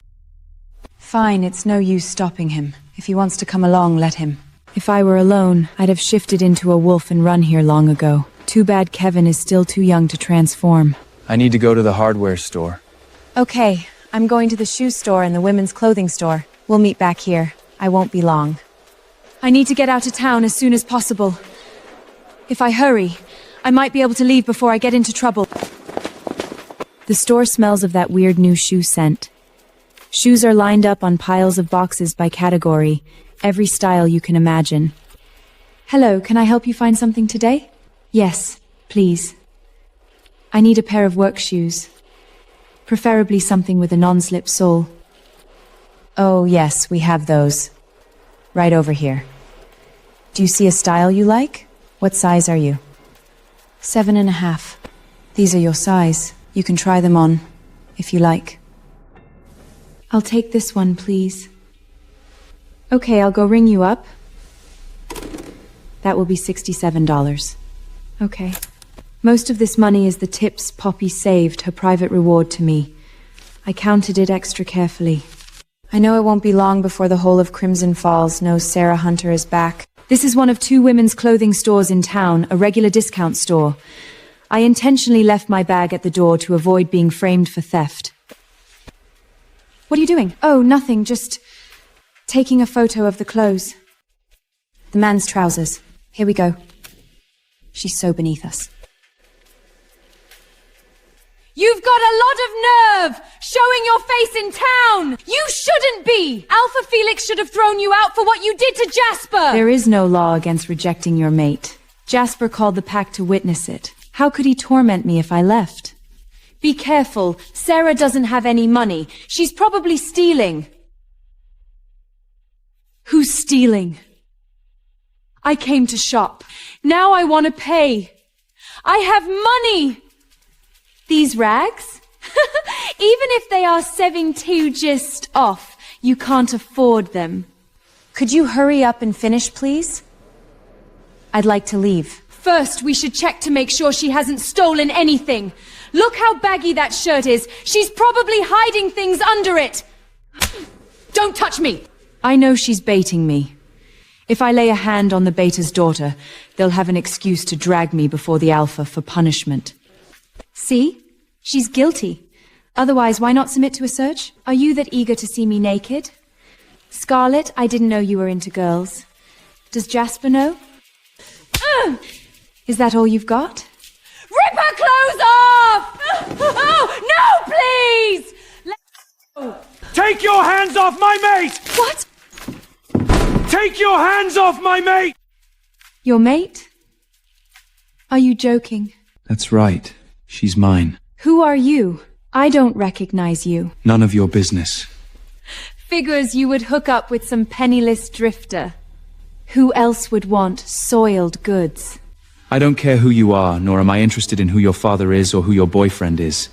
Fine, it's no use stopping him. If he wants to come along, let him. If I were alone, I'd have shifted into a wolf and run here long ago. Too bad Kevin is still too young to transform. I need to go to the hardware store. Okay, I'm going to the shoe store and the women's clothing store. We'll meet back here. I won't be long. I need to get out of town as soon as possible. If I hurry, I might be able to leave before I get into trouble. The store smells of that weird new shoe scent. Shoes are lined up on piles of boxes by category, every style you can imagine. Hello, can I help you find something today? Yes, please. I need a pair of work shoes. Preferably something with a non-slip sole. Oh, yes, we have those. Right over here. Do you see a style you like? What size are you? 7.5. These are your size. You can try them on, if you like. I'll take this one, please. Okay, I'll go ring you up. That will be $67. Okay. Most of this money is the tips Poppy saved, her private reward to me. I counted it extra carefully. I know it won't be long before the whole of Crimson Falls knows Sarah Hunter is back. This is one of 2 women's clothing stores in town, a regular discount store. I intentionally left my bag at the door to avoid being framed for theft. What are you doing? Oh, nothing, just taking a photo of the clothes. The man's trousers. Here we go. She's so beneath us. You've got a lot of nerve! Showing your face in town! You shouldn't be! Alpha Felix should have thrown you out for what you did to Jasper! There is no law against rejecting your mate. Jasper called the pack to witness it. How could he torment me if I left? Be careful. Sarah doesn't have any money. She's probably stealing. Who's stealing? I came to shop. Now I want to pay. I have money! These rags? Even if they are 72 just off, you can't afford them. Could you hurry up and finish, please? I'd like to leave. First, we should check to make sure she hasn't stolen anything. Look how baggy that shirt is. She's probably hiding things under it. Don't touch me! I know she's baiting me. If I lay a hand on the baiter's daughter, they'll have an excuse to drag me before the Alpha for punishment. See? She's guilty. Otherwise, why not submit to a search? Are you that eager to see me naked? Scarlet, I didn't know you were into girls. Does Jasper know? Is that all you've got? Rip her clothes off! Oh, no, please! Take your hands off my mate! What? Take your hands off my mate! Your mate? Are you joking? That's right. She's mine. Who are you? I don't recognize you. None of your business. Figures you would hook up with some penniless drifter. Who else would want soiled goods? I don't care who you are, nor am I interested in who your father is or who your boyfriend is.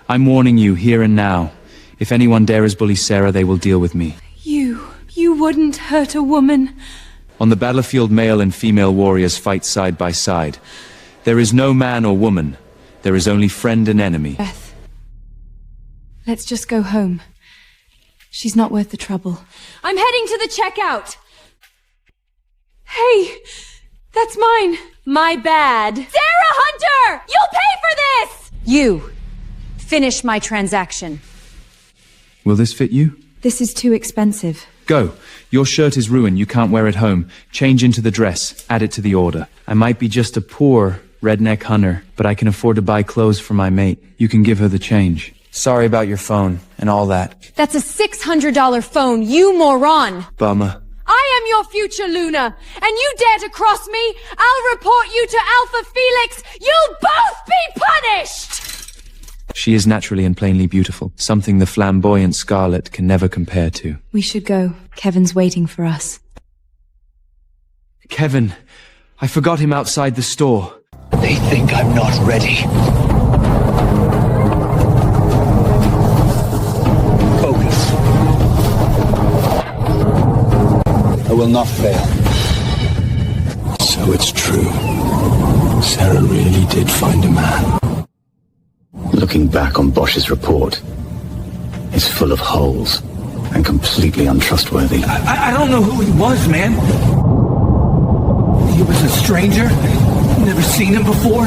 I'm warning you here and now. If anyone dares bully Sarah, they will deal with me. You wouldn't hurt a woman. On the battlefield, male and female warriors fight side by side. There is no man or woman. There is only friend and enemy. Beth, let's just go home. She's not worth the trouble. I'm heading to the checkout. Hey, that's mine. My bad. Sarah Hunter! You'll pay for this! You! Finish my transaction. Will this fit you? This is too expensive. Go. Your shirt is ruined. You can't wear it home. Change into the dress. Add it to the order. I might be just a poor redneck hunter, but I can afford to buy clothes for my mate. You can give her the change. Sorry about your phone and all that. That's a $600 phone, you moron! Bummer. I am your future Luna, and you dare to cross me, I'll report you to Alpha Felix! You'll both be punished! She is naturally and plainly beautiful, something the flamboyant Scarlet can never compare to. We should go. Kevin's waiting for us. Kevin, I forgot him outside the store. They think I'm not ready. Focus. I will not fail. So it's true. Sarah really did find a man. Looking back on Bosch's report, it's full of holes and completely untrustworthy. I don't know who he was, man. He was a stranger. Never seen him before.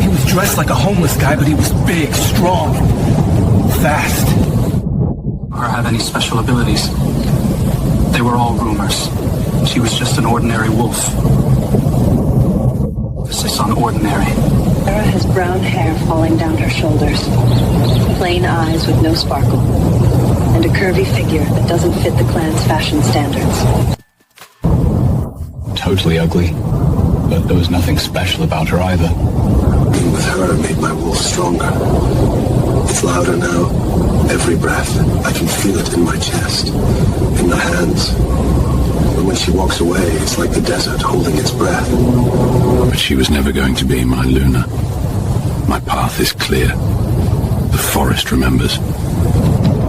He was dressed like a homeless guy, but he was big, strong, fast. Or have any special abilities. They were all rumors. She was just an ordinary wolf. Emphasis on ordinary. Sarah has brown hair falling down her shoulders, plain eyes with no sparkle, and a curvy figure that doesn't fit the clan's fashion standards. Totally ugly, but there was nothing special about her either. Being with her made my wolf stronger. It's louder now. Every breath, I can feel it in my chest, in my hands. And when she walks away, it's like the desert holding its breath. But she was never going to be my Luna. My path is clear. The forest remembers.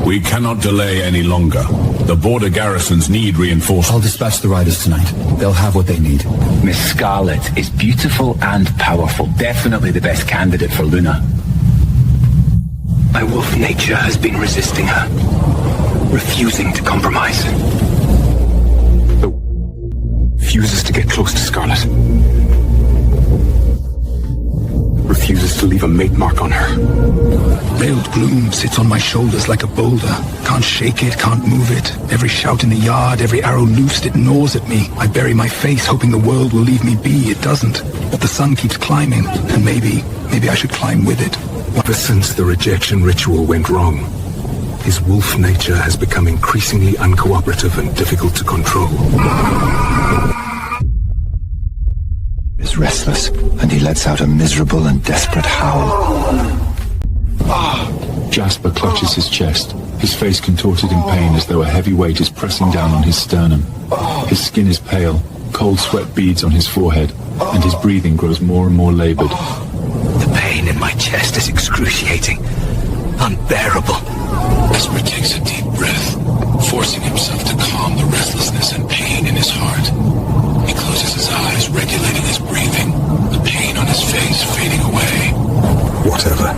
We cannot delay any longer. The border garrisons need reinforcements. I'll dispatch the riders tonight. They'll have what they need. Miss Scarlet is beautiful and powerful. Definitely the best candidate for Luna. My wolf nature has been resisting her, refusing to compromise. But refuses to get close to Scarlet. Refuses to leave a mate mark on her. Veiled gloom sits on my shoulders like a boulder. Can't shake it, can't move it. Every shout in the yard, every arrow loosed, it gnaws at me. I bury my face, hoping the world will leave me be. It doesn't. But the sun keeps climbing, and maybe I should climb with it. Ever since the rejection ritual went wrong, his wolf nature has become increasingly uncooperative and difficult to control. Is restless, and he lets out a miserable and desperate howl. Jasper clutches his chest, his face contorted in pain as though a heavy weight is pressing down on his sternum. His skin is pale, cold sweat beads on his forehead, and his breathing grows more and more labored. The pain in my chest is excruciating, unbearable. Jasper takes a deep breath, forcing himself to calm the restlessness and pain in his heart. He closes his eyes, regulating his breathing, the pain on his face fading away. Whatever.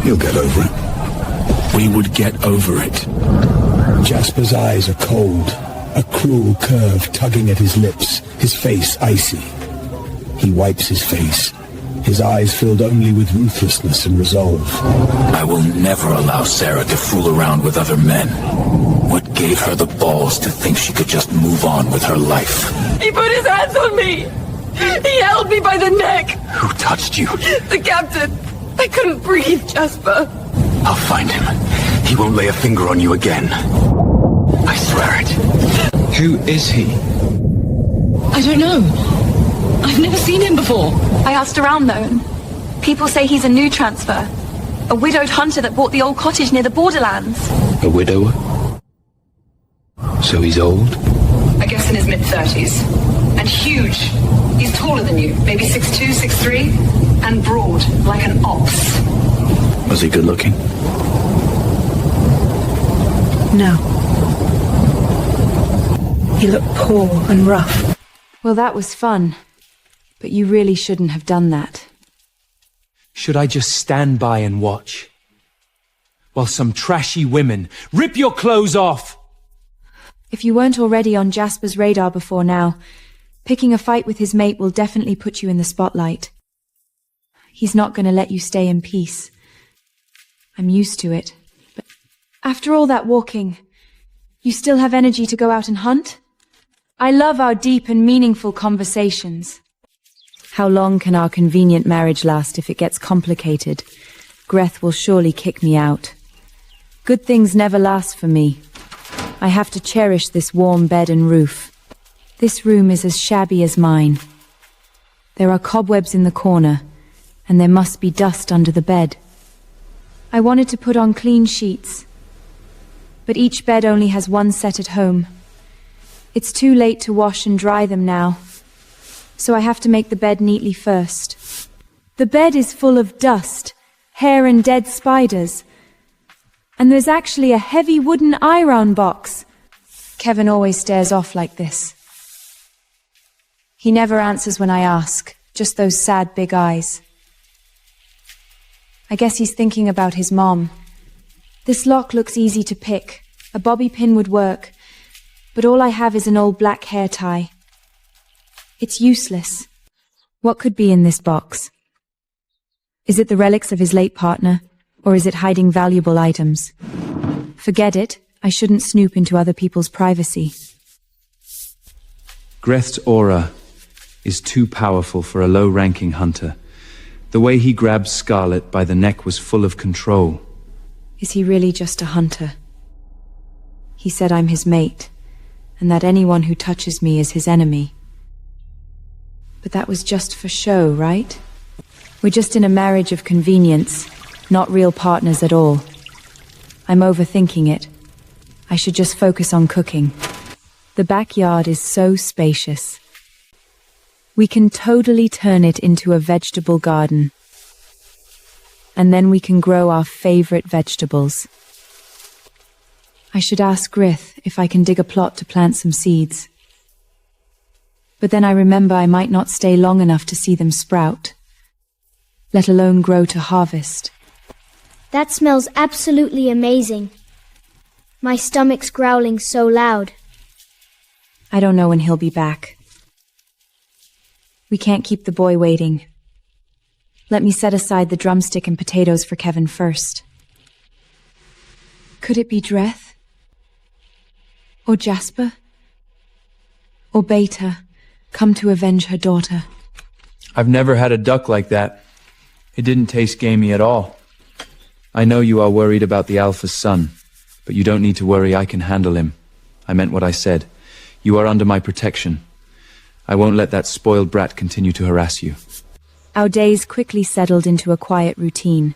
He'll get over it. We would get over it. Jasper's eyes are cold, a cruel curve tugging at his lips, his face icy. He wipes his face, his eyes filled only with ruthlessness and resolve. I will never allow Sarah to fool around with other men. What gave her the balls to think she could just move on with her life? He put his hands on me! He held me by the neck! Who touched you? The captain! I couldn't breathe, Jasper. I'll find him. He won't lay a finger on you again. I swear it. Who is he? I don't know. I've never seen him before. I asked around though, and people say he's a new transfer. A widowed hunter that bought the old cottage near the borderlands. A widower? So he's old? I guess in his mid-30s. And huge. He's taller than you, maybe 6'2", 6'3", and broad, like an ox. Was he good looking? No. He looked poor and rough. Well, that was fun. But you really shouldn't have done that. Should I just stand by and watch? While some trashy women rip your clothes off? If you weren't already on Jasper's radar before now, picking a fight with his mate will definitely put you in the spotlight. He's not going to let you stay in peace. I'm used to it. But after all that walking, you still have energy to go out and hunt? I love our deep and meaningful conversations. How long can our convenient marriage last if it gets complicated? Greth will surely kick me out. Good things never last for me. I have to cherish this warm bed and roof. This room is as shabby as mine. There are cobwebs in the corner, and there must be dust under the bed. I wanted to put on clean sheets, but each bed only has one set at home. It's too late to wash and dry them now, so I have to make the bed neatly first. The bed is full of dust, hair and dead spiders, and there's actually a heavy wooden iron box. Kevin always stares off like this. He never answers when I ask, just those sad big eyes. I guess he's thinking about his mom. This lock looks easy to pick. A bobby pin would work, but all I have is an old black hair tie. It's useless. What could be in this box? Is it the relics of his late partner, or is it hiding valuable items? Forget it. I shouldn't snoop into other people's privacy. Greth's aura is too powerful for a low-ranking hunter. The way he grabbed Scarlet by the neck was full of control. Is he really just a hunter? He said I'm his mate, and that anyone who touches me is his enemy. But that was just for show, right? We're just in a marriage of convenience, not real partners at all. I'm overthinking it. I should just focus on cooking. The backyard is so spacious. We can totally turn it into a vegetable garden. And then we can grow our favorite vegetables. I should ask Grith if I can dig a plot to plant some seeds. But then I remember I might not stay long enough to see them sprout, let alone grow to harvest. That smells absolutely amazing. My stomach's growling so loud. I don't know when he'll be back. We can't keep the boy waiting. Let me set aside the drumstick and potatoes for Kevin first. Could it be Dreth? Or Jasper? Or Beta, come to avenge her daughter? I've never had a duck like that. It didn't taste gamey at all. I know you are worried about the Alpha's son, but you don't need to worry, I can handle him. I meant what I said. You are under my protection. I won't let that spoiled brat continue to harass you. Our days quickly settled into a quiet routine.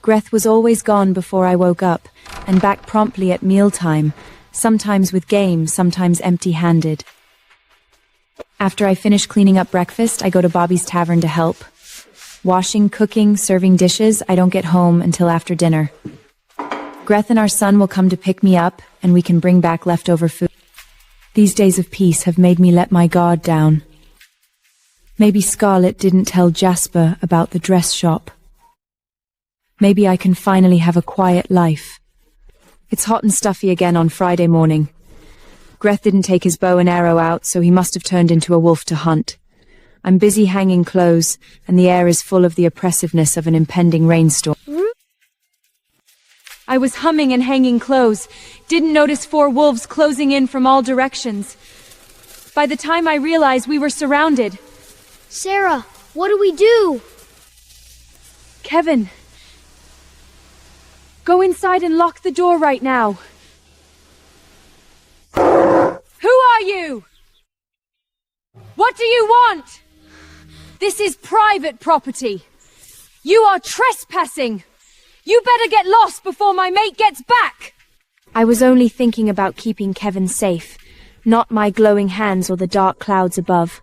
Greth was always gone before I woke up, and back promptly at mealtime, sometimes with game, sometimes empty-handed. After I finish cleaning up breakfast, I go to Bobby's Tavern to help. Washing, cooking, serving dishes, I don't get home until after dinner. Greth and our son will come to pick me up, and we can bring back leftover food. These days of peace have made me let my guard down. Maybe Scarlet didn't tell Jasper about the dress shop. Maybe I can finally have a quiet life. It's hot and stuffy again on Friday morning. Greth didn't take his bow and arrow out, so he must have turned into a wolf to hunt. I'm busy hanging clothes, and the air is full of the oppressiveness of an impending rainstorm. I was humming and hanging clothes, didn't notice 4 wolves closing in from all directions. By the time I realized, we were surrounded. Sarah, what do we do? Kevin, go inside and lock the door right now. Who are you? What do you want? This is private property. You are trespassing. You better get lost before my mate gets back. I was only thinking about keeping Kevin safe, not my glowing hands or the dark clouds above.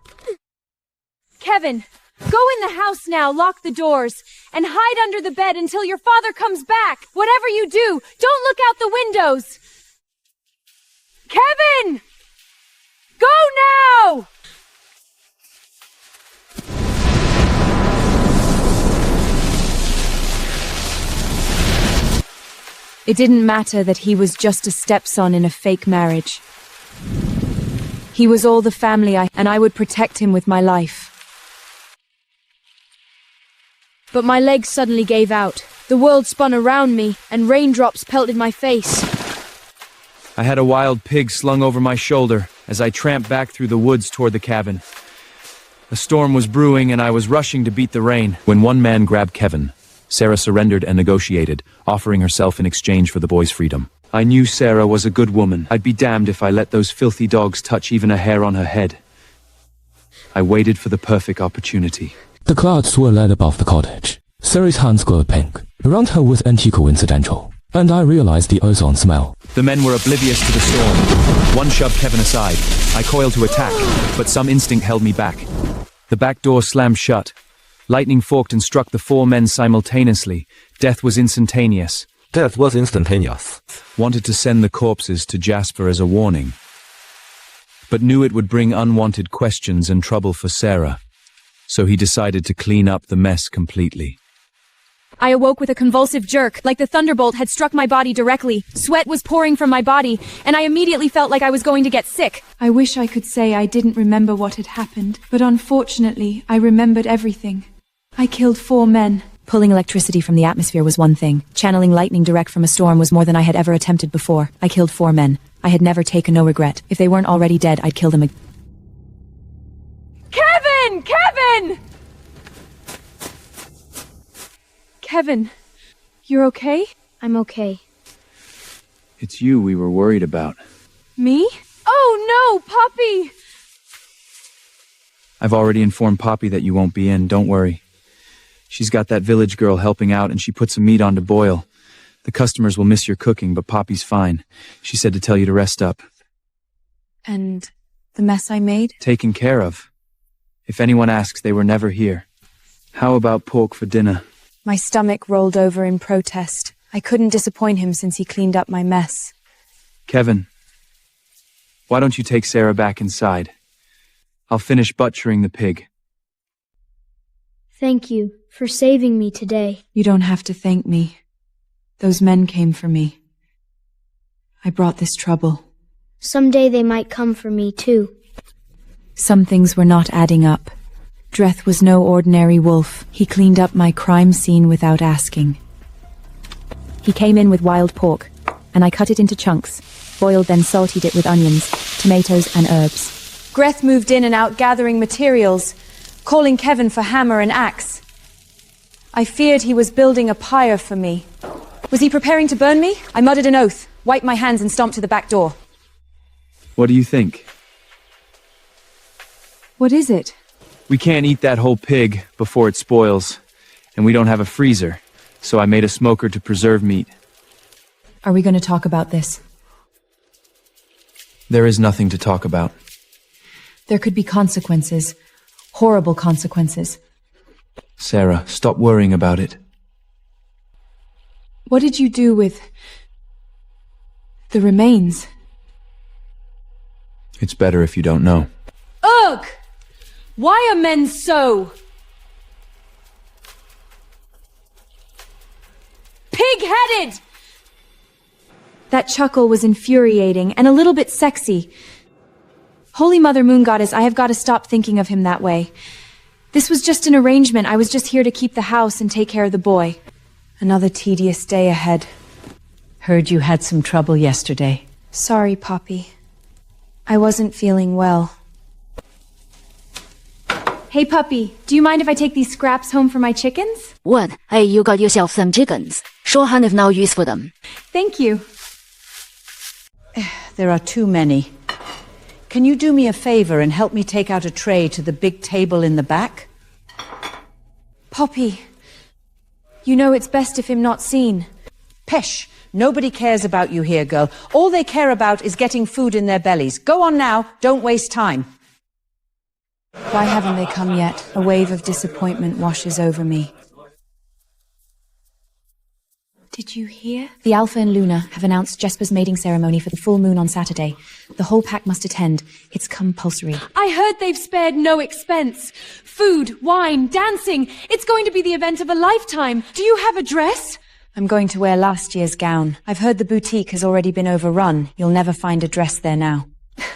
Kevin, go in the house now, lock the doors, and hide under the bed until your father comes back. Whatever you do, don't look out the windows. Kevin! Go now! It didn't matter that he was just a stepson in a fake marriage. He was all the family and I would protect him with my life. But my legs suddenly gave out. The world spun around me, and raindrops pelted my face. I had a wild pig slung over my shoulder as I tramped back through the woods toward the cabin. A storm was brewing and I was rushing to beat the rain when one man grabbed Kevin. Sarah surrendered and negotiated, offering herself in exchange for the boy's freedom. I knew Sarah was a good woman. I'd be damned if I let those filthy dogs touch even a hair on her head. I waited for the perfect opportunity. The clouds swirled above the cottage. Sarah's hands glowed pink. Around her was anti-coincidental. And I realized the ozone smell. The men were oblivious to the storm. One shoved Kevin aside. I coiled to attack, but some instinct held me back. The back door slammed shut. Lightning forked and struck the 4 men simultaneously. Death was instantaneous. Death was instantaneous. Wanted to send the corpses to Jasper as a warning, but knew it would bring unwanted questions and trouble for Sarah. So he decided to clean up the mess completely. I awoke with a convulsive jerk, like the thunderbolt had struck my body directly. Sweat was pouring from my body, and I immediately felt like I was going to get sick. I wish I could say I didn't remember what had happened, but unfortunately, I remembered everything. I killed 4 men. Pulling electricity from the atmosphere was one thing. Channeling lightning direct from a storm was more than I had ever attempted before. I killed 4 men. I had never taken no regret. If they weren't already dead, I'd kill them again. Kevin! Kevin! Kevin, you're okay? I'm okay. It's you we were worried about. Me? Oh no, Poppy! I've already informed Poppy that you won't be in, don't worry. She's got that village girl helping out and she put some meat on to boil. The customers will miss your cooking, but Poppy's fine. She said to tell you to rest up. And the mess I made? Taken care of. If anyone asks, they were never here. How about pork for dinner? My stomach rolled over in protest. I couldn't disappoint him since he cleaned up my mess. Kevin, why don't you take Sarah back inside? I'll finish butchering the pig. Thank you for saving me today. You don't have to thank me. Those men came for me. I brought this trouble. Someday they might come for me too. Some things were not adding up. Dreth was no ordinary wolf. He cleaned up my crime scene without asking. He came in with wild pork, and I cut it into chunks, boiled then salted it with onions, tomatoes and herbs. Greth moved in and out gathering materials, calling Kevin for hammer and axe. I feared he was building a pyre for me. Was he preparing to burn me? I muttered an oath, wiped my hands and stomped to the back door. What do you think? What is it? We can't eat that whole pig before it spoils, and we don't have a freezer, so I made a smoker to preserve meat. Are we going to talk about this? There is nothing to talk about. There could be consequences. Horrible consequences. Sarah, stop worrying about it. What did you do with the remains? It's better if you don't know. Ugh! Why are men so pig-headed? That chuckle was infuriating and a little bit sexy. Holy Mother Moon Goddess, I have got to stop thinking of him that way. This was just an arrangement. I was just here to keep the house and take care of the boy. Another tedious day ahead. Heard you had some trouble yesterday. Sorry, Poppy. I wasn't feeling well. Hey, Puppy, do you mind if I take these scraps home for my chickens? What? Hey, you got yourself some chickens. Sure have no use for them. Thank you. There are too many. Can you do me a favor and help me take out a tray to the big table in the back? Poppy, you know it's best if I'm not seen. Pesh! Nobody cares about you here, girl. All they care about is getting food in their bellies. Go on now. Don't waste time. Why haven't they come yet? A wave of disappointment washes over me. Did you hear? The Alpha and Luna have announced Jesper's mating ceremony for the full moon on Saturday. The whole pack must attend. It's compulsory. I heard they've spared no expense. Food, wine, dancing. It's going to be the event of a lifetime. Do you have a dress? I'm going to wear last year's gown. I've heard the boutique has already been overrun. You'll never find a dress there now.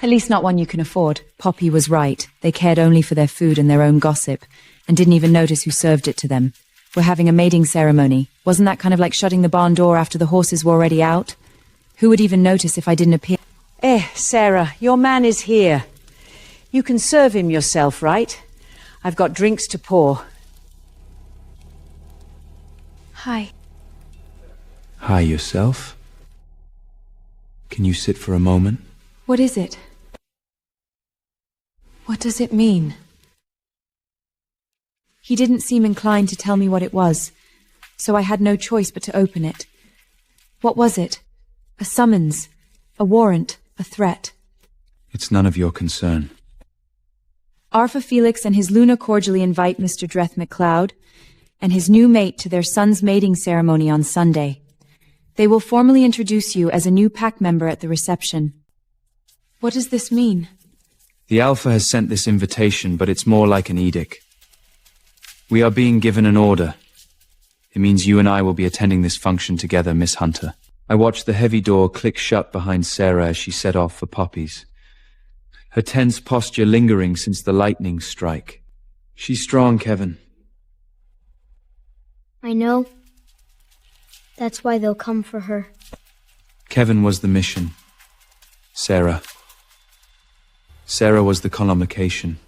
At least not one you can afford. Poppy was right. They cared only for their food and their own gossip, and didn't even notice who served it to them. We're having a mating ceremony. Wasn't that kind of like shutting the barn door after the horses were already out? Who would even notice if I didn't appear? Sarah, your man is here. You can serve him yourself, right? I've got drinks to pour. Hi. Hi, yourself? Can you sit for a moment? What is it? What does it mean? He didn't seem inclined to tell me what it was, so I had no choice but to open it. What was it? A summons? A warrant? A threat? It's none of your concern. Arthur Felix and his Luna cordially invite Mr. Dreth MacLeod and his new mate to their son's mating ceremony on Sunday. They will formally introduce you as a new pack member at the reception. What does this mean? The Alpha has sent this invitation, but it's more like an edict. We are being given an order. It means you and I will be attending this function together, Miss Hunter. I watched the heavy door click shut behind Sarah as she set off for Poppies, her tense posture lingering since the lightning strike. She's strong, Kevin. I know. That's why they'll come for her. Kevin was the mission. Sarah was the collocation.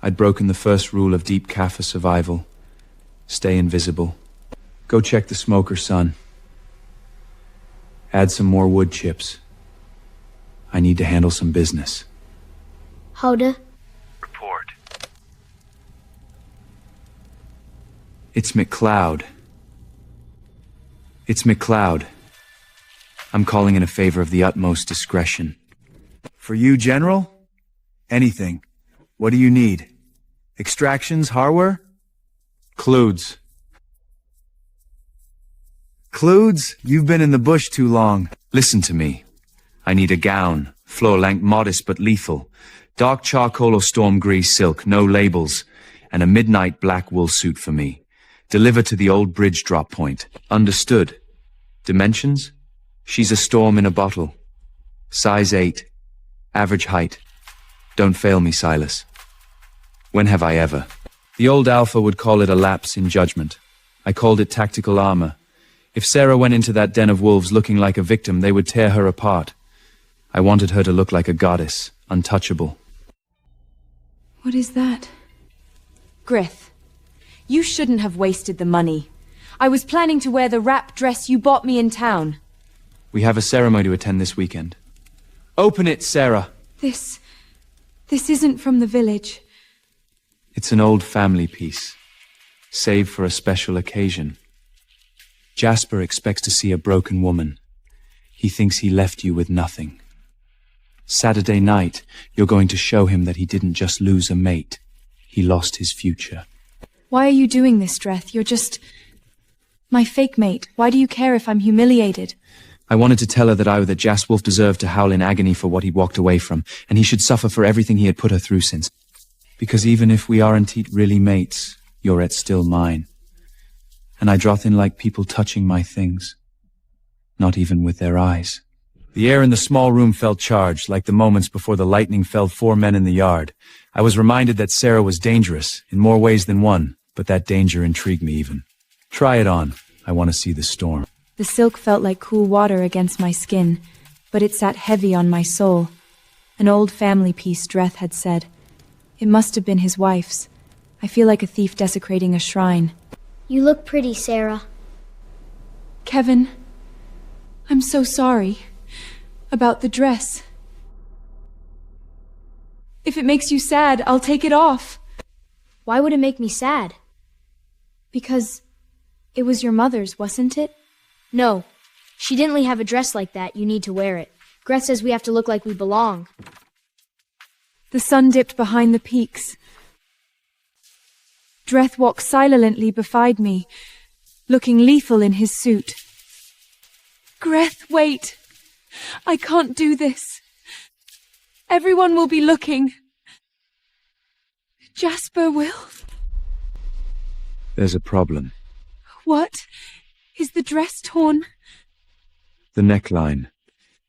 I'd broken the first rule of Deep Kappa survival. Stay invisible. Go check the smoker, son. Add some more wood chips. I need to handle some business. Howda? Report. It's MacLeod. It's MacLeod. I'm calling in a favor of the utmost discretion. For you, General? Anything. What do you need? Extractions, hardware? Clues. Clues? You've been in the bush too long. Listen to me. I need a gown, floor-length, modest but lethal. Dark charcoal or storm grease silk, no labels. And a midnight black wool suit for me. Deliver to the old bridge drop point. Understood. Dimensions? She's a storm in a bottle. Size 8. Average height. Don't fail me, Silas. When have I ever? The old Alpha would call it a lapse in judgment. I called it tactical armor. If Sarah went into that den of wolves looking like a victim, they would tear her apart. I wanted her to look like a goddess, untouchable. What is that? Grith, you shouldn't have wasted the money. I was planning to wear the wrap dress you bought me in town. We have a ceremony to attend this weekend. Open it, Sarah! This isn't from the village. It's an old family piece, saved for a special occasion. Jasper expects to see a broken woman. He thinks he left you with nothing. Saturday night, you're going to show him that he didn't just lose a mate. He lost his future. Why are you doing this, Dreth? You're just my fake mate. Why do you care if I'm humiliated? I wanted to tell her that Jaswolf deserved to howl in agony for what he'd walked away from, and he should suffer for everything he had put her through since. Because even if we aren't really mates, you're still mine. And I Drothin like people touching my things. Not even with their eyes. The air in the small room felt charged, like the moments before the lightning felled 4 men in the yard. I was reminded that Sarah was dangerous, in more ways than one, but that danger intrigued me even. Try it on. I want to see the storm. The silk felt like cool water against my skin, but it sat heavy on my soul. An old family piece, Dreth had said. It must have been his wife's. I feel like a thief desecrating a shrine. You look pretty, Sarah. Kevin, I'm so sorry. About the dress. If it makes you sad, I'll take it off. Why would it make me sad? Because it was your mother's, wasn't it? No. She didn't have a dress like that. You need to wear it. Greth says we have to look like we belong. The sun dipped behind the peaks. Dreth walked silently beside me, looking lethal in his suit. Greth, wait! I can't do this. Everyone will be looking. Jasper will. There's a problem. What? Is the dress torn? The neckline.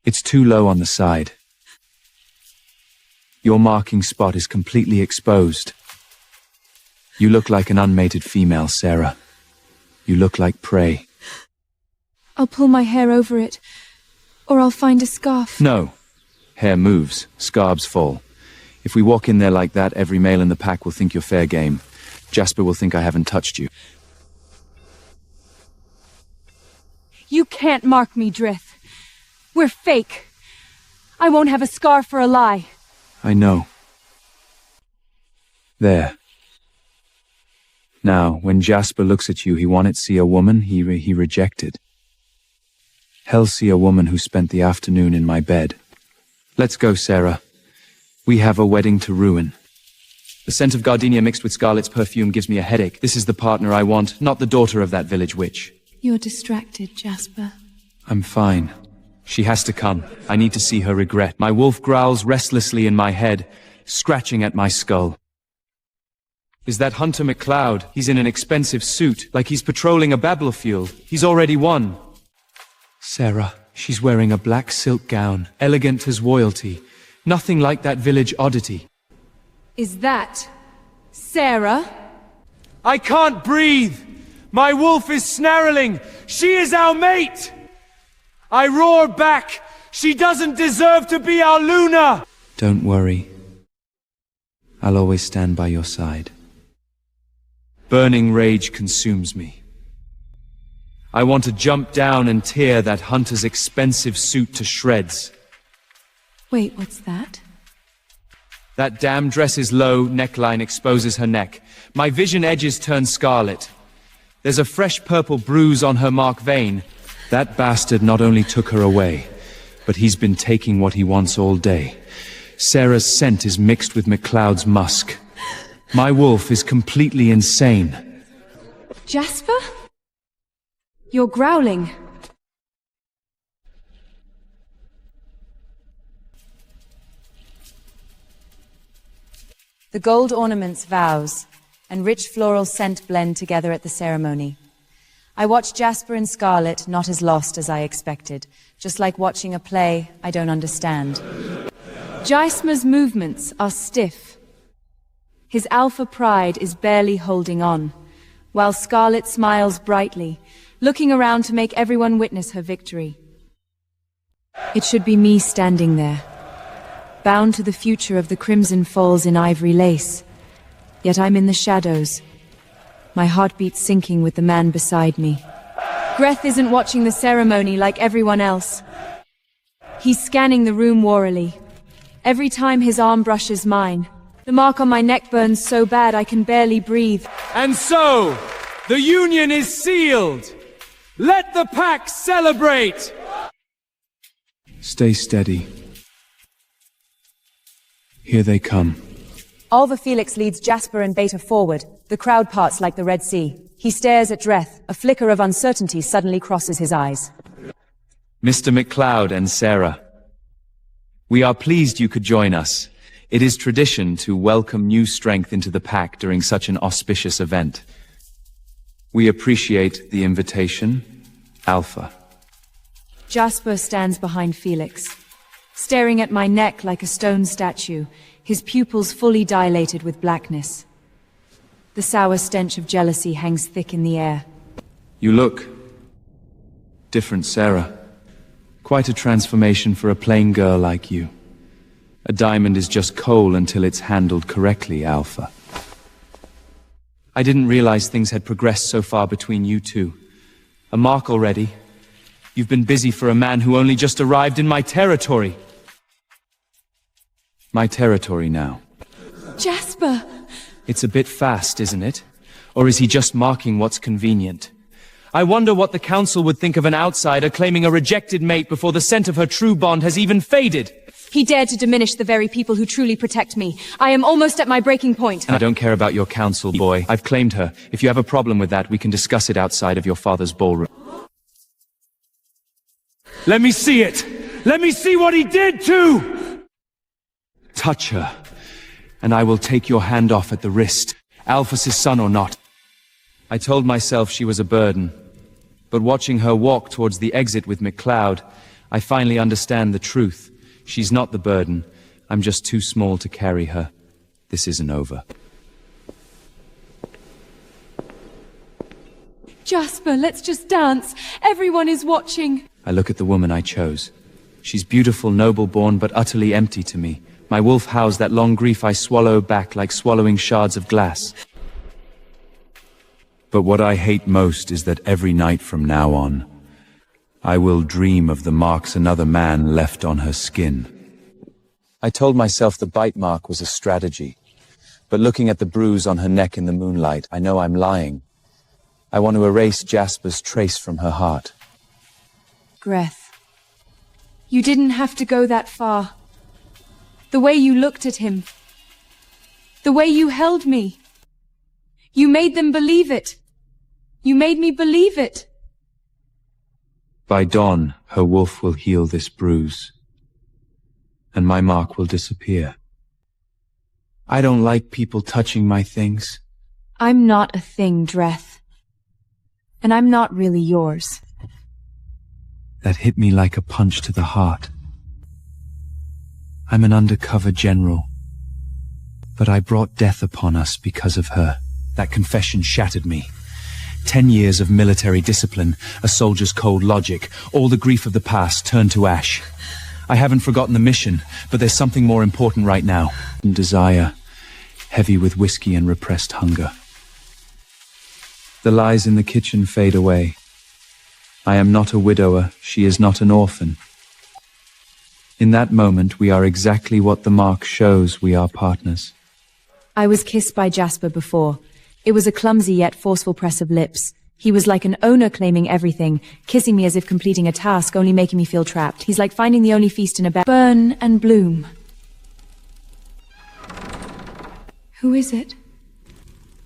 It's too low on the side. Your marking spot is completely exposed. You look like an unmated female, Sarah. You look like prey. I'll pull my hair over it, or I'll find a scarf. No. Hair moves, scabs fall. If we walk in there like that, every male in the pack will think you're fair game. Jasper will think I haven't touched you. You can't mark me, Drith. We're fake. I won't have a scar for a lie. I know. There. Now, when Jasper looks at you, he wanted to see a woman he rejected. Hell see a woman who spent the afternoon in my bed. Let's go, Sarah. We have a wedding to ruin. The scent of gardenia mixed with Scarlet's perfume gives me a headache. This is the partner I want, not the daughter of that village witch. You're distracted, Jasper. I'm fine. She has to come. I need to see her regret. My wolf growls restlessly in my head, scratching at my skull. Is that Hunter McLeod? He's in an expensive suit, like he's patrolling a battlefield. He's already won. Sarah, she's wearing a black silk gown, elegant as royalty. Nothing like that village oddity. Is that Sarah? I can't breathe! My wolf is snarling! She is our mate! I roar back! She doesn't deserve to be our Luna! Don't worry. I'll always stand by your side. Burning rage consumes me. I want to jump down and tear that hunter's expensive suit to shreds. Wait, what's that? That damn dress's low neckline exposes her neck. My vision edges turn scarlet. There's a fresh purple bruise on her mark vein. That bastard not only took her away, but he's been taking what he wants all day. Sarah's scent is mixed with McLeod's musk. My wolf is completely insane. Jasper? You're growling. The gold ornaments, vows, and rich floral scent blend together at the ceremony. I watch Jasper and Scarlet, not as lost as I expected, just like watching a play I don't understand. Jasper's movements are stiff. His alpha pride is barely holding on, while Scarlet smiles brightly, looking around to make everyone witness her victory. It should be me standing there, bound to the future of the Crimson Falls in ivory lace. Yet I'm in the shadows, my heartbeat sinking with the man beside me. Greth isn't watching the ceremony like everyone else. He's scanning the room warily. Every time his arm brushes mine, the mark on my neck burns so bad I can barely breathe. And so, the union is sealed! Let the pack celebrate! Stay steady. Here they come. Alva Felix leads Jasper and Beta forward. The crowd parts like the Red Sea. He stares at Dreth. A flicker of uncertainty suddenly crosses his eyes. Mr. McLeod and Sarah, we are pleased you could join us. It is tradition to welcome new strength into the pack during such an auspicious event. We appreciate the invitation, Alpha. Jasper stands behind Felix, staring at my neck like a stone statue, his pupils fully dilated with blackness. The sour stench of jealousy hangs thick in the air. You look different, Sarah. Quite a transformation for a plain girl like you. A diamond is just coal until it's handled correctly, Alpha. I didn't realize things had progressed so far between you two. A mark already. You've been busy for a man who only just arrived in my territory. My territory now. Jasper! It's a bit fast, isn't it? Or is he just marking what's convenient? I wonder what the council would think of an outsider claiming a rejected mate before the scent of her true bond has even faded. He dared to diminish the very people who truly protect me. I am almost at my breaking point. I don't care about your council, boy. I've claimed her. If you have a problem with that, we can discuss it outside of your father's ballroom. Let me see it! Let me see what he did too! Touch her, and I will take your hand off at the wrist, Alphys' son or not. I told myself she was a burden, but watching her walk towards the exit with McLeod, I finally understand the truth. She's not the burden. I'm just too small to carry her. This isn't over. Jasper, let's just dance. Everyone is watching. I look at the woman I chose. She's beautiful, noble-born, but utterly empty to me. My wolf howls that long grief I swallow back like swallowing shards of glass. But what I hate most is that every night from now on, I will dream of the marks another man left on her skin. I told myself the bite mark was a strategy, but looking at the bruise on her neck in the moonlight, I know I'm lying. I want to erase Jasper's trace from her heart. Greth. You didn't have to go that far. The way you looked at him. The way you held me. You made them believe it. You made me believe it. By dawn, her wolf will heal this bruise, and my mark will disappear. I don't like people touching my things. I'm not a thing, Dreth. And I'm not really yours. That hit me like a punch to the heart. I'm an undercover general, but I brought death upon us because of her. That confession shattered me. 10 years of military discipline, a soldier's cold logic, all the grief of the past turned to ash. I haven't forgotten the mission, but there's something more important right now. Desire, heavy with whiskey and repressed hunger. The lies in the kitchen fade away. I am not a widower, she is not an orphan. In that moment, we are exactly what the mark shows we are partners. I was kissed by Jasper before. It was a clumsy yet forceful press of lips. He was like an owner claiming everything, kissing me as if completing a task, only making me feel trapped. He's like finding the only feast in a burn and bloom. Who is it?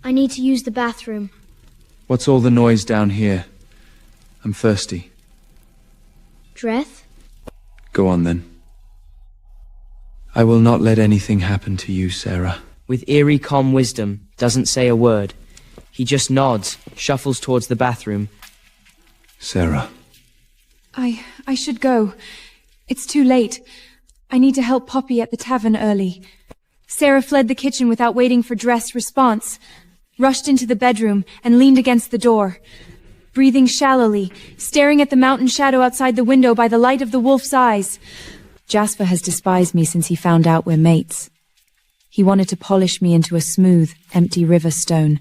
I need to use the bathroom. What's all the noise down here? I'm thirsty. Dreth? Go on then. I will not let anything happen to you, Sarah. With eerie calm wisdom, doesn't say a word. He just nods, shuffles towards the bathroom. Sarah. I should go. It's too late. I need to help Poppy at the tavern early. Sarah fled the kitchen without waiting for Dreth's response, rushed into the bedroom and leaned against the door, breathing shallowly, staring at the mountain shadow outside the window by the light of the wolf's eyes. Jasper has despised me since he found out we're mates. He wanted to polish me into a smooth, empty river stone,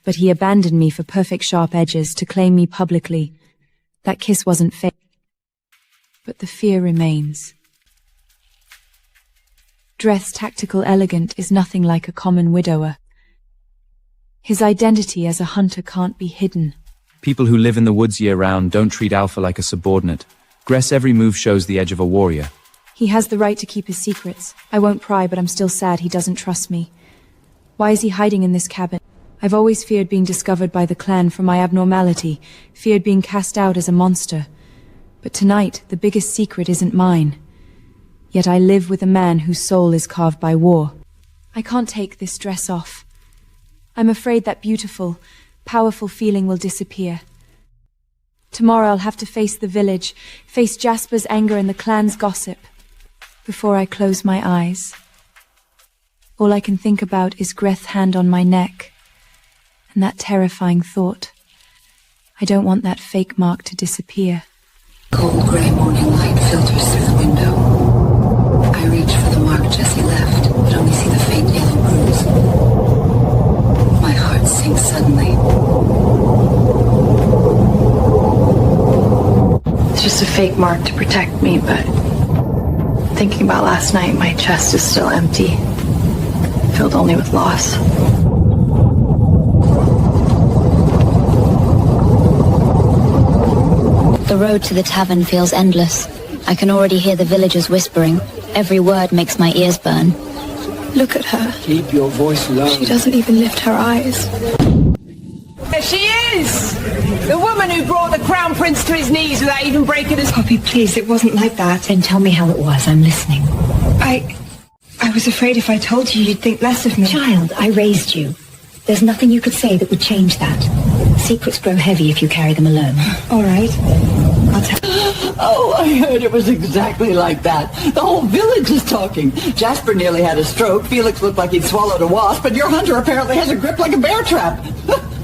but he abandoned me for perfect sharp edges to claim me publicly. That kiss wasn't fake, but the fear remains. Dreth's tactical elegant is nothing like a common widower. His identity as a hunter can't be hidden. People who live in the woods year-round don't treat Alpha like a subordinate. Greth's every move shows the edge of a warrior. He has the right to keep his secrets. I won't pry, but I'm still sad he doesn't trust me. Why is he hiding in this cabin? I've always feared being discovered by the clan for my abnormality, feared being cast out as a monster. But tonight, the biggest secret isn't mine. Yet I live with a man whose soul is carved by war. I can't take this dress off. I'm afraid that beautiful, powerful feeling will disappear. Tomorrow I'll have to face the village, face Jasper's anger and the clan's gossip. Before I close my eyes, all I can think about is Greth's hand on my neck, and that terrifying thought. I don't want that fake mark to disappear. Cold grey morning light filters through the window. I reach for the mark Jesse left, but only see the faint yellow bruise. My heart sinks suddenly. It's just a fake mark to protect me, but thinking about last night, my chest is still empty, filled only with loss. The road to the tavern feels endless. I can already hear the villagers whispering. Every word makes my ears burn. Look at her. Keep your voice low. She doesn't even lift her eyes. There she is! The woman who brought the crown prince to his knees without even breaking his... Poppy, please, it wasn't like that. Then tell me how it was. I'm listening. I was afraid if I told you, you'd think less of me. Child, I raised you. There's nothing you could say that would change that. Secrets grow heavy if you carry them alone. All right. I'll tell... Oh, I heard it was exactly like that. The whole village is talking. Jasper nearly had a stroke. Felix looked like he'd swallowed a wasp, and your hunter apparently has a grip like a bear trap.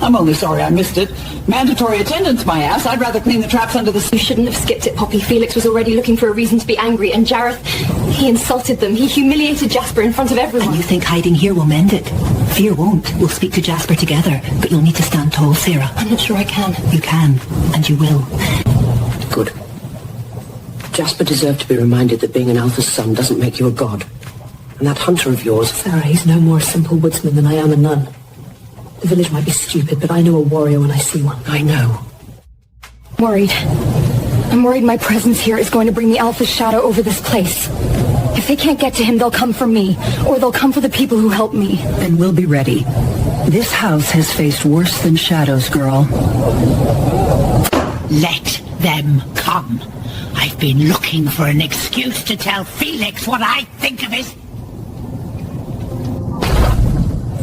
I'm only sorry I missed it. Mandatory attendance, my ass. I'd rather clean the traps under the... You shouldn't have skipped it, Poppy. Felix was already looking for a reason to be angry, and Jareth, he insulted them. He humiliated Jasper in front of everyone. And you think hiding here will mend it? Fear won't. We'll speak to Jasper together, but you'll need to stand tall, Sarah. I'm not sure I can. You can, and you will. Good. Jasper deserved to be reminded that being an Alpha's son doesn't make you a god. And that hunter of yours... Sarah, he's no more simple woodsman than I am a nun. The village might be stupid, but I know a warrior when I see one. I know. Worried. I'm worried my presence here is going to bring the Alpha's shadow over this place. If they can't get to him, they'll come for me, or they'll come for the people who helped me. Then we'll be ready. This house has faced worse than shadows, girl. Let them come. I've been looking for an excuse to tell Felix what I think of his...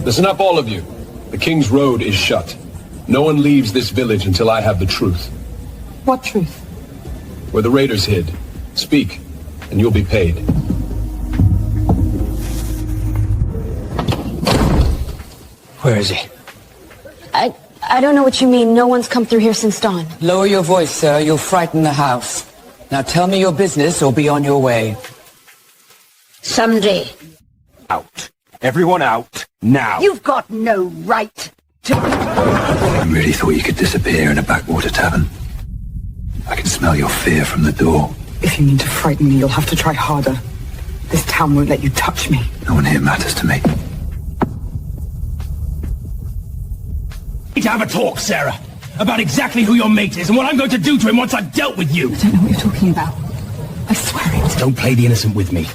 Listen up, all of you. The King's Road is shut. No one leaves this village until I have the truth. What truth? Where the raiders hid. Speak, and you'll be paid. Where is he? I don't know what you mean. No one's come through here since dawn. Lower your voice, sir. You'll frighten the house. Now tell me your business or be on your way. Sundry. Out. Everyone out. Now. You've got no right to... I really thought you could disappear in a backwater tavern. I can smell your fear from the door. If you mean to frighten me, you'll have to try harder. This town won't let you touch me. No one here matters to me. We need to have a talk, Sarah, about exactly who your mate is and what I'm going to do to him once I've dealt with you. I don't know what you're talking about. I swear it. Don't play the innocent with me.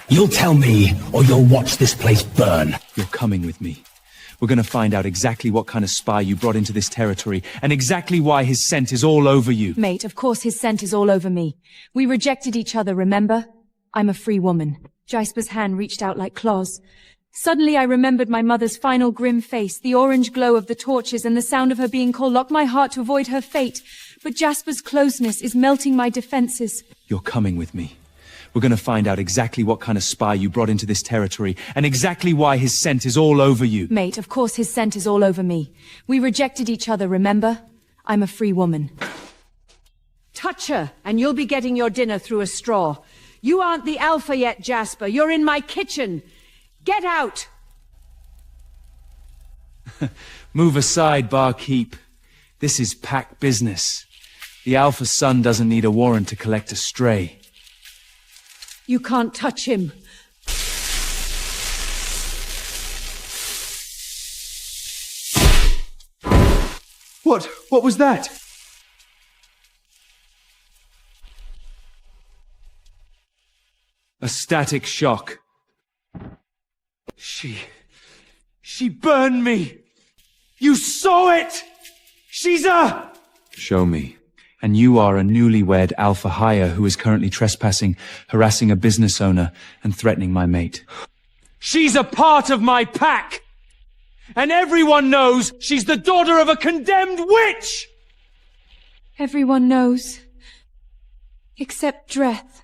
You'll tell me, or you'll watch this place burn. You're coming with me. We're gonna find out exactly what kind of spy you brought into this territory, and exactly why his scent is all over you. Mate, of course his scent is all over me. We rejected each other, remember? I'm a free woman. Jasper's hand reached out like claws. Suddenly I remembered my mother's final grim face, the orange glow of the torches and the sound of her being called locked my heart to avoid her fate. But Jasper's closeness is melting my defenses. You're coming with me. We're gonna find out exactly what kind of spy you brought into this territory, and exactly why his scent is all over you. Mate, of course his scent is all over me. We rejected each other, remember? I'm a free woman. Touch her, and you'll be getting your dinner through a straw. You aren't the Alpha yet, Jasper. You're in my kitchen. Get out! Move aside, barkeep. This is pack business. The Alpha's son doesn't need a warrant to collect a stray. You can't touch him. What was that? A static shock. She burned me! You saw it! She's a... Show me. And you are a newlywed alpha hire who is currently trespassing, harassing a business owner, and threatening my mate. She's a part of my pack! And everyone knows she's the daughter of a condemned witch! Everyone knows. Except Dreth.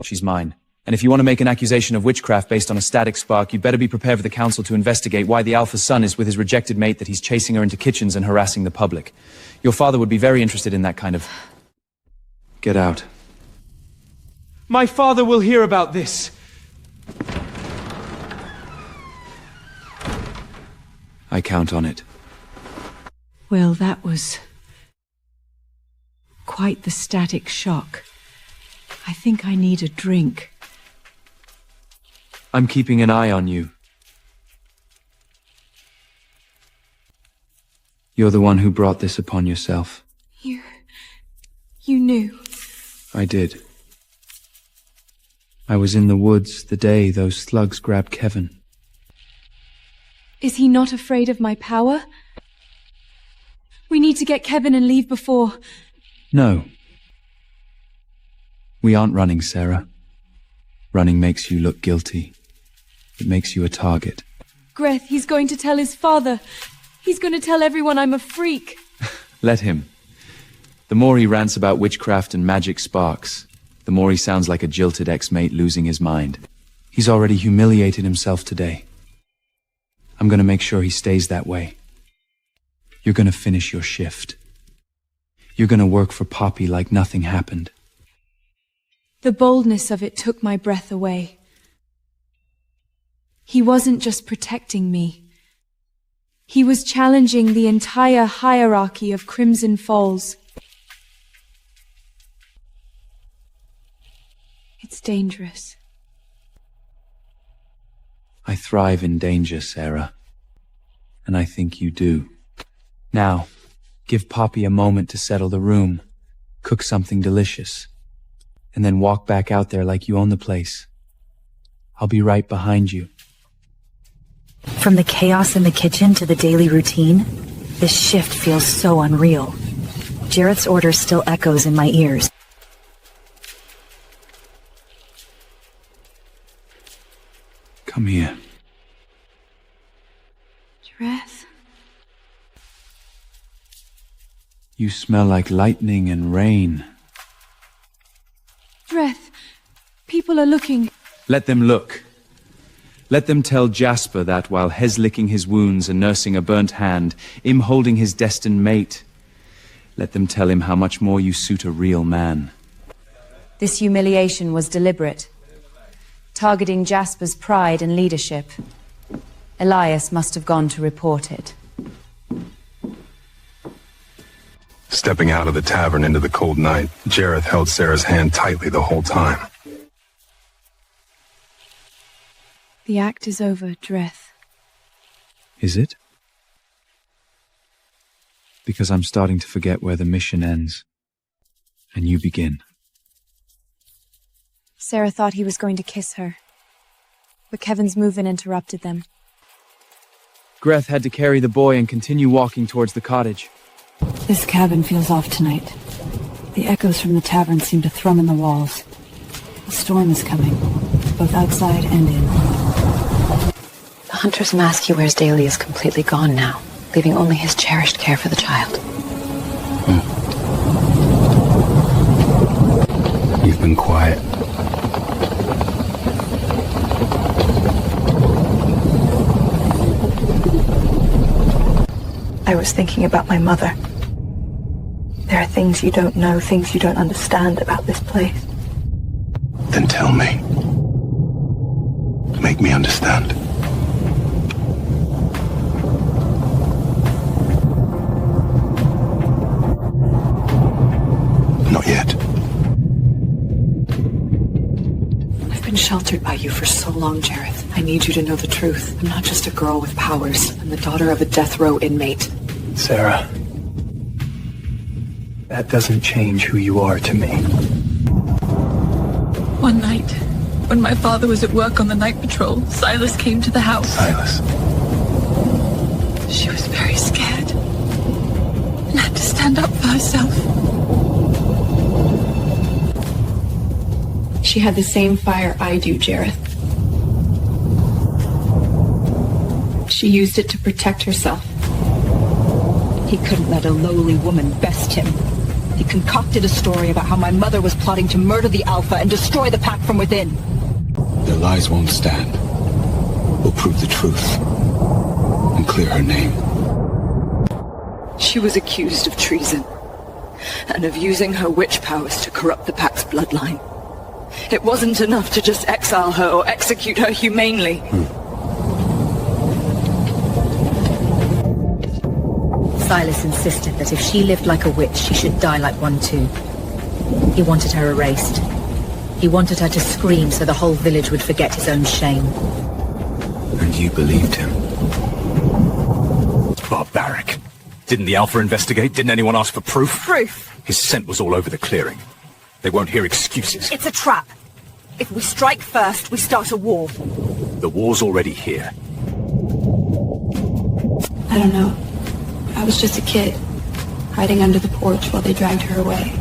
She's mine. And if you want to make an accusation of witchcraft based on a static spark, you'd better be prepared for the council to investigate why the Alpha's son is with his rejected mate that he's chasing her into kitchens and harassing the public. Your father would be very interested in that kind of... Get out. My father will hear about this. I count on it. Well, that was quite the static shock. I think I need a drink. I'm keeping an eye on you. You're the one who brought this upon yourself. You knew. I did. I was in the woods the day those slugs grabbed Kevin. Is he not afraid of my power? We need to get Kevin and leave before... No. We aren't running, Sarah. Running makes you look guilty. It makes you a target. Greth, he's going to tell his father. He's going to tell everyone I'm a freak. Let him. The more he rants about witchcraft and magic sparks, the more he sounds like a jilted ex-mate losing his mind. He's already humiliated himself today. I'm gonna make sure he stays that way. You're gonna finish your shift. You're gonna work for Poppy like nothing happened. The boldness of it took my breath away. He wasn't just protecting me. He was challenging the entire hierarchy of Crimson Falls. It's dangerous. I thrive in danger, Sarah. And I think you do. Now, give Poppy a moment to settle the room. cook something delicious, and then walk back out there like you own the place. I'll be right behind you. From the chaos in the kitchen to the daily routine, this shift feels so unreal. Jareth's order still echoes in my ears. Come here. Jareth? You smell like lightning and rain. Jareth, people are looking. Let them look. Let them tell Jasper that while Hez licking his wounds and nursing a burnt hand, Im holding his destined mate. Let them tell him how much more you suit a real man. This humiliation was deliberate, targeting Jasper's pride and leadership. Elias must have gone to report it. Stepping out of the tavern into the cold night, Jareth held Sarah's hand tightly the whole time. The act is over, Jareth. Is it? Because I'm starting to forget where the mission ends, and you begin. Sarah thought he was going to kiss her, but Kevin's move-in interrupted them. Greth had to carry the boy and continue walking towards the cottage. This cabin feels off tonight. The echoes from the tavern seem to thrum in the walls. A storm is coming, both outside and in. The hunter's mask he wears daily is completely gone now, leaving only his cherished care for the child. You've been quiet. I was thinking about my mother. There are things you don't know, things you don't understand about this place. Then tell me. Make me understand. Not yet. I've been sheltered by you for so long, Jareth. I need you to know the truth. I'm not just a girl with powers. I'm the daughter of a death row inmate. Sarah, that doesn't change who you are to me. One night, when my father was at work on the night patrol, Silas came to the house. Silas. She was very scared and had to stand up for herself. She had the same fire I do, Jareth. She used it to protect herself. He couldn't let a lowly woman best him. He concocted a story about how my mother was plotting to murder the Alpha and destroy the pack from within. Their lies won't stand. We'll prove the truth and clear her name. She was accused of treason and of using her witch powers to corrupt the pack's bloodline. It wasn't enough to just exile her or execute her humanely. Silas insisted that if she lived like a witch, she should die like one too. He wanted her erased. He wanted her to scream so the whole village would forget his own shame. And you believed him? Barbaric. Didn't the Alpha investigate? Didn't anyone ask for proof? Proof? His scent was all over the clearing. They won't hear excuses. It's a trap. If we strike first, we start a war. The war's already here. I don't know. I was just a kid, hiding under the porch while they dragged her away.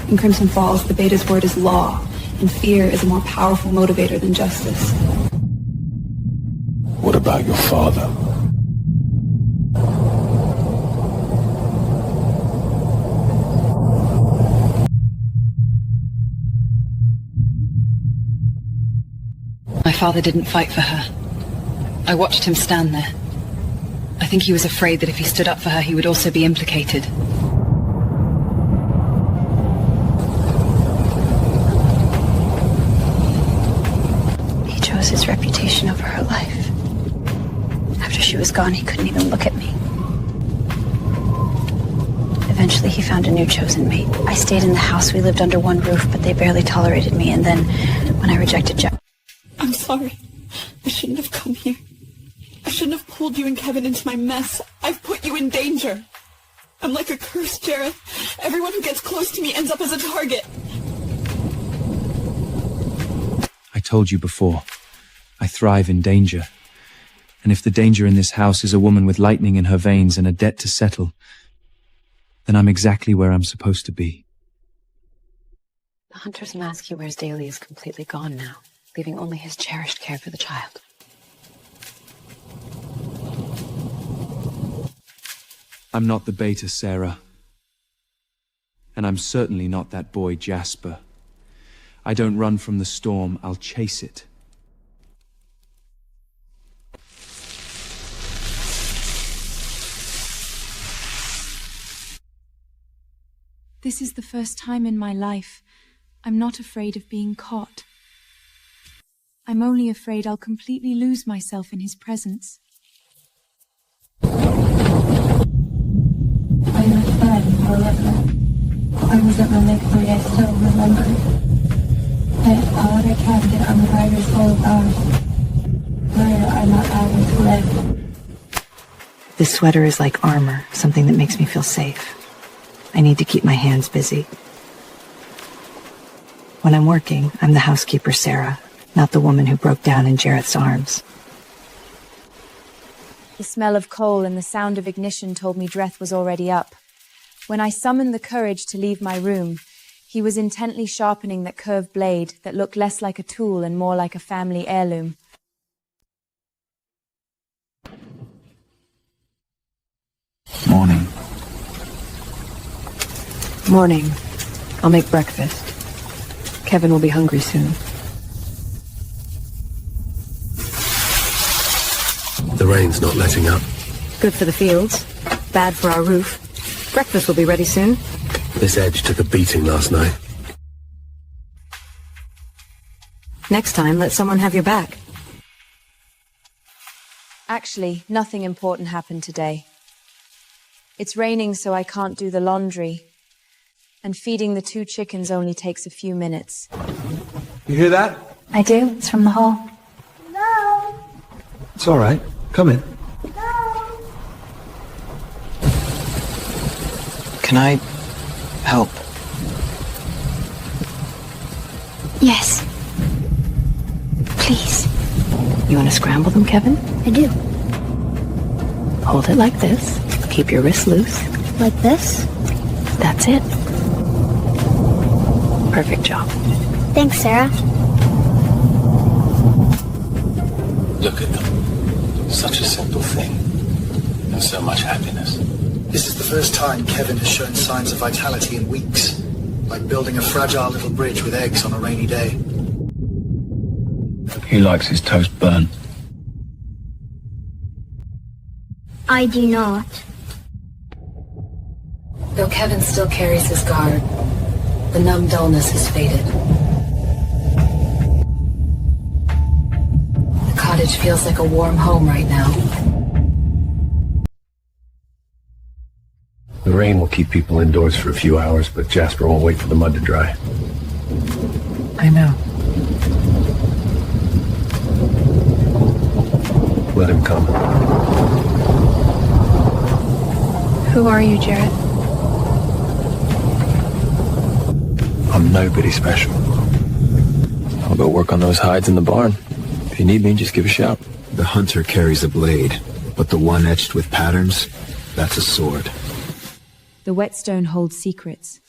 In Crimson Falls, the Beta's word is law, and fear is a more powerful motivator than justice. What about your father? My father didn't fight for her. I watched him stand there. I think he was afraid that if he stood up for her, he would also be implicated. He chose his reputation over her life. After she was gone, he couldn't even look at me. Eventually, he found a new chosen mate. I stayed in the house. We lived under one roof, but they barely tolerated me. And then, when I rejected Jack... I'm sorry. I shouldn't have come here. I shouldn't have pulled you and Kevin into my mess. I've put you in danger. I'm like a curse, Jareth. Everyone who gets close to me ends up as a target. I told you before, I thrive in danger. And if the danger in this house is a woman with lightning in her veins and a debt to settle, then I'm exactly where I'm supposed to be. The hunter's mask he wears daily is completely gone now, leaving only his cherished care for the child. I'm not the beta, Sarah. And I'm certainly not that boy, Jasper. I don't run from the storm, I'll chase it. This is the first time in my life I'm not afraid of being caught. I'm only afraid I'll completely lose myself in his presence. I was fine, however. I wasn't reliquary, I still remember. I thought I cast it on the rider's whole arm, where I'm not able to live. This sweater is like armor, something that makes me feel safe. I need to keep my hands busy. When I'm working, I'm the housekeeper, Sarah, not the woman who broke down in Jareth's arms. The smell of coal and the sound of ignition told me Dreth was already up. When I summoned the courage to leave my room, he was intently sharpening that curved blade that looked less like a tool and more like a family heirloom. Morning. Morning. I'll make breakfast. Kevin will be hungry soon. The rain's not letting up. Good for the fields. Bad for our roof. Breakfast will be ready soon. This edge took a beating last night. Next time, let someone have your back. Actually, nothing important happened today. It's raining, so I can't do the laundry. And feeding the 2 chickens only takes a few minutes. You hear that? I do. It's from the hall. It's all right. Come in. Can I help? Yes. Please. You want to scramble them, Kevin? I do. Hold it like this. Keep your wrists loose. Like this? That's it. Perfect job. Thanks, Sarah. Look at them. Such a simple thing. And so much happiness. This is the first time Kevin has shown signs of vitality in weeks. Like building a fragile little bridge with eggs on a rainy day. He likes his toast burnt. I do not. Though Kevin still carries his guard, the numb dullness has faded. The cottage feels like a warm home right now. The rain will keep people indoors for a few hours, but Jasper won't wait for the mud to dry. I know. Let him come. Who are you, Jareth? I'm nobody special. I'll go work on those hides in the barn. If you need me, just give a shout. The hunter carries a blade, but the one etched with patterns, that's a sword. The whetstone holds secrets.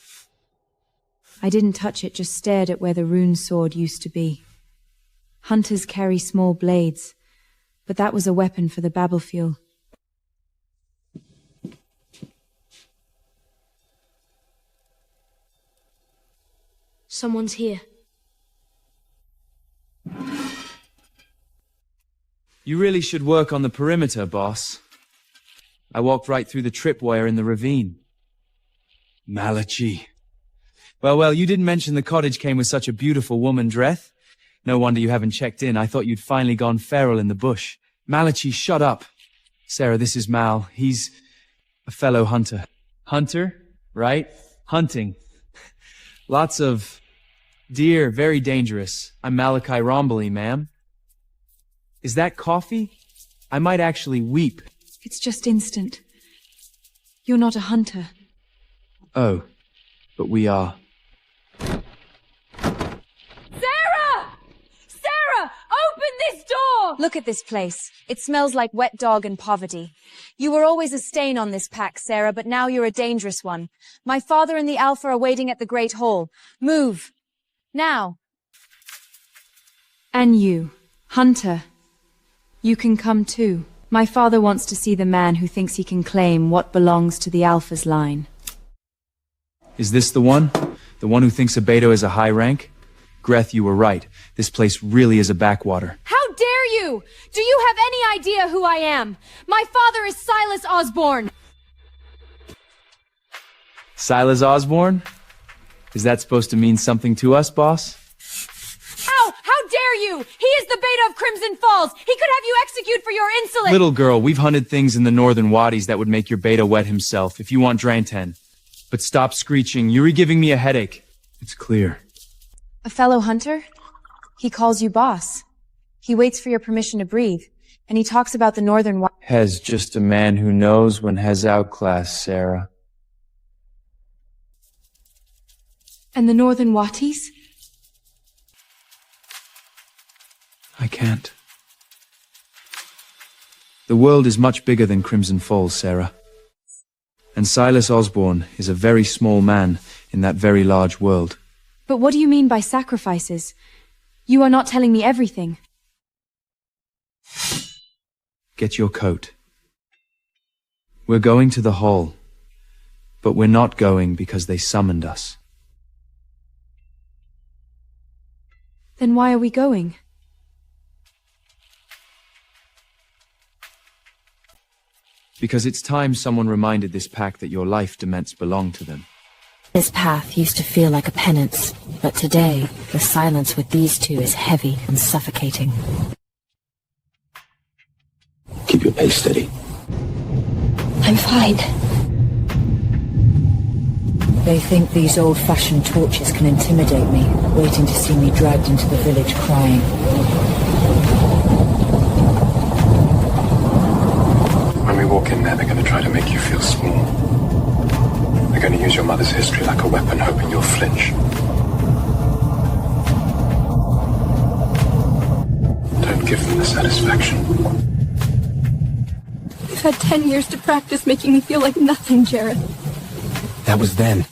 I didn't touch it, just stared at where the rune sword used to be. Hunters carry small blades, but that was a weapon for the battlefield. Someone's here. You really should work on the perimeter, boss. I walked right through the tripwire in the ravine. Malachi. Well, you didn't mention the cottage came with such a beautiful woman, Dreth. No wonder you haven't checked in. I thought you'd finally gone feral in the bush. Malachi, shut up. Sarah, this is Mal. He's a fellow hunter. Hunter, right? Hunting. Lots of deer, very dangerous. I'm Malachi Rombley, ma'am. Is that coffee? I might actually weep. It's just instant. You're not a hunter. Oh, but we are. Sarah! Sarah! Open this door! Look at this place. It smells like wet dog and poverty. You were always a stain on this pack, Sarah, but now you're a dangerous one. My father and the Alpha are waiting at the Great Hall. Move. Now. And you, Hunter. You can come too. My father wants to see the man who thinks he can claim what belongs to the Alpha's line. Is this the one? The one who thinks a beta is a high rank? Greth, you were right. This place really is a backwater. How dare you! Do you have any idea who I am? My father is Silas Osborne! Silas Osborne? Is that supposed to mean something to us, boss? Ow! How dare you! He is the beta of Crimson Falls! He could have you execute for your insolence! Little girl, we've hunted things in the northern wadis that would make your beta wet himself, if you want Dranten. But stop screeching, you're giving me a headache. It's clear. A fellow hunter? He calls you boss. He waits for your permission to breathe, and he talks about the northern Hez just a man who knows when Hez outclassed Sarah. And the northern Watis? I can't. The world is much bigger than Crimson Falls, Sarah. And Silas Osborne is a very small man in that very large world. But what do you mean by sacrifices? You are not telling me everything. Get your coat. We're going to the hall, but we're not going because they summoned us. Then why are we going? Because it's time someone reminded this pack that your life dements belong to them. This path used to feel like a penance, but today, the silence with these two is heavy and suffocating. Keep your pace steady. I'm fine. They think these old-fashioned torches can intimidate me, waiting to see me dragged into the village crying. When we walk in there, they're going to try to make you feel small. They're going to use your mother's history like a weapon, hoping you'll flinch. Don't give them the satisfaction. You've had 10 years to practice making me feel like nothing, Jared. That was then.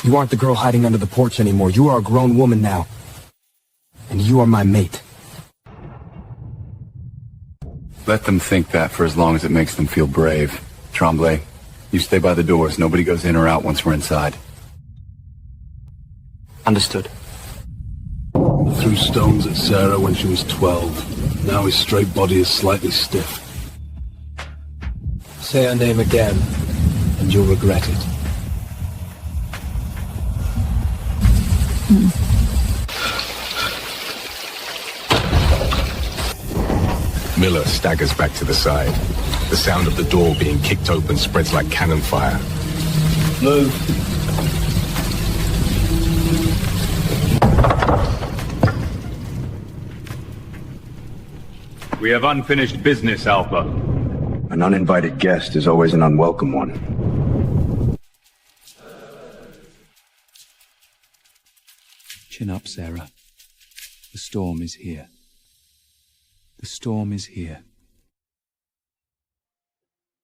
You aren't the girl hiding under the porch anymore. You are a grown woman now. And you are my mate. Let them think that for as long as it makes them feel brave. Tremblay, you stay by the doors. Nobody goes in or out once we're inside. Understood. Threw stones at Sarah when she was 12. Now his straight body is slightly stiff. Say her name again, and you'll regret it. Miller staggers back to the side. The sound of the door being kicked open spreads like cannon fire. Move. We have unfinished business, Alpha. An uninvited guest is always an unwelcome one. Chin up, Sarah. The storm is here. The storm is here.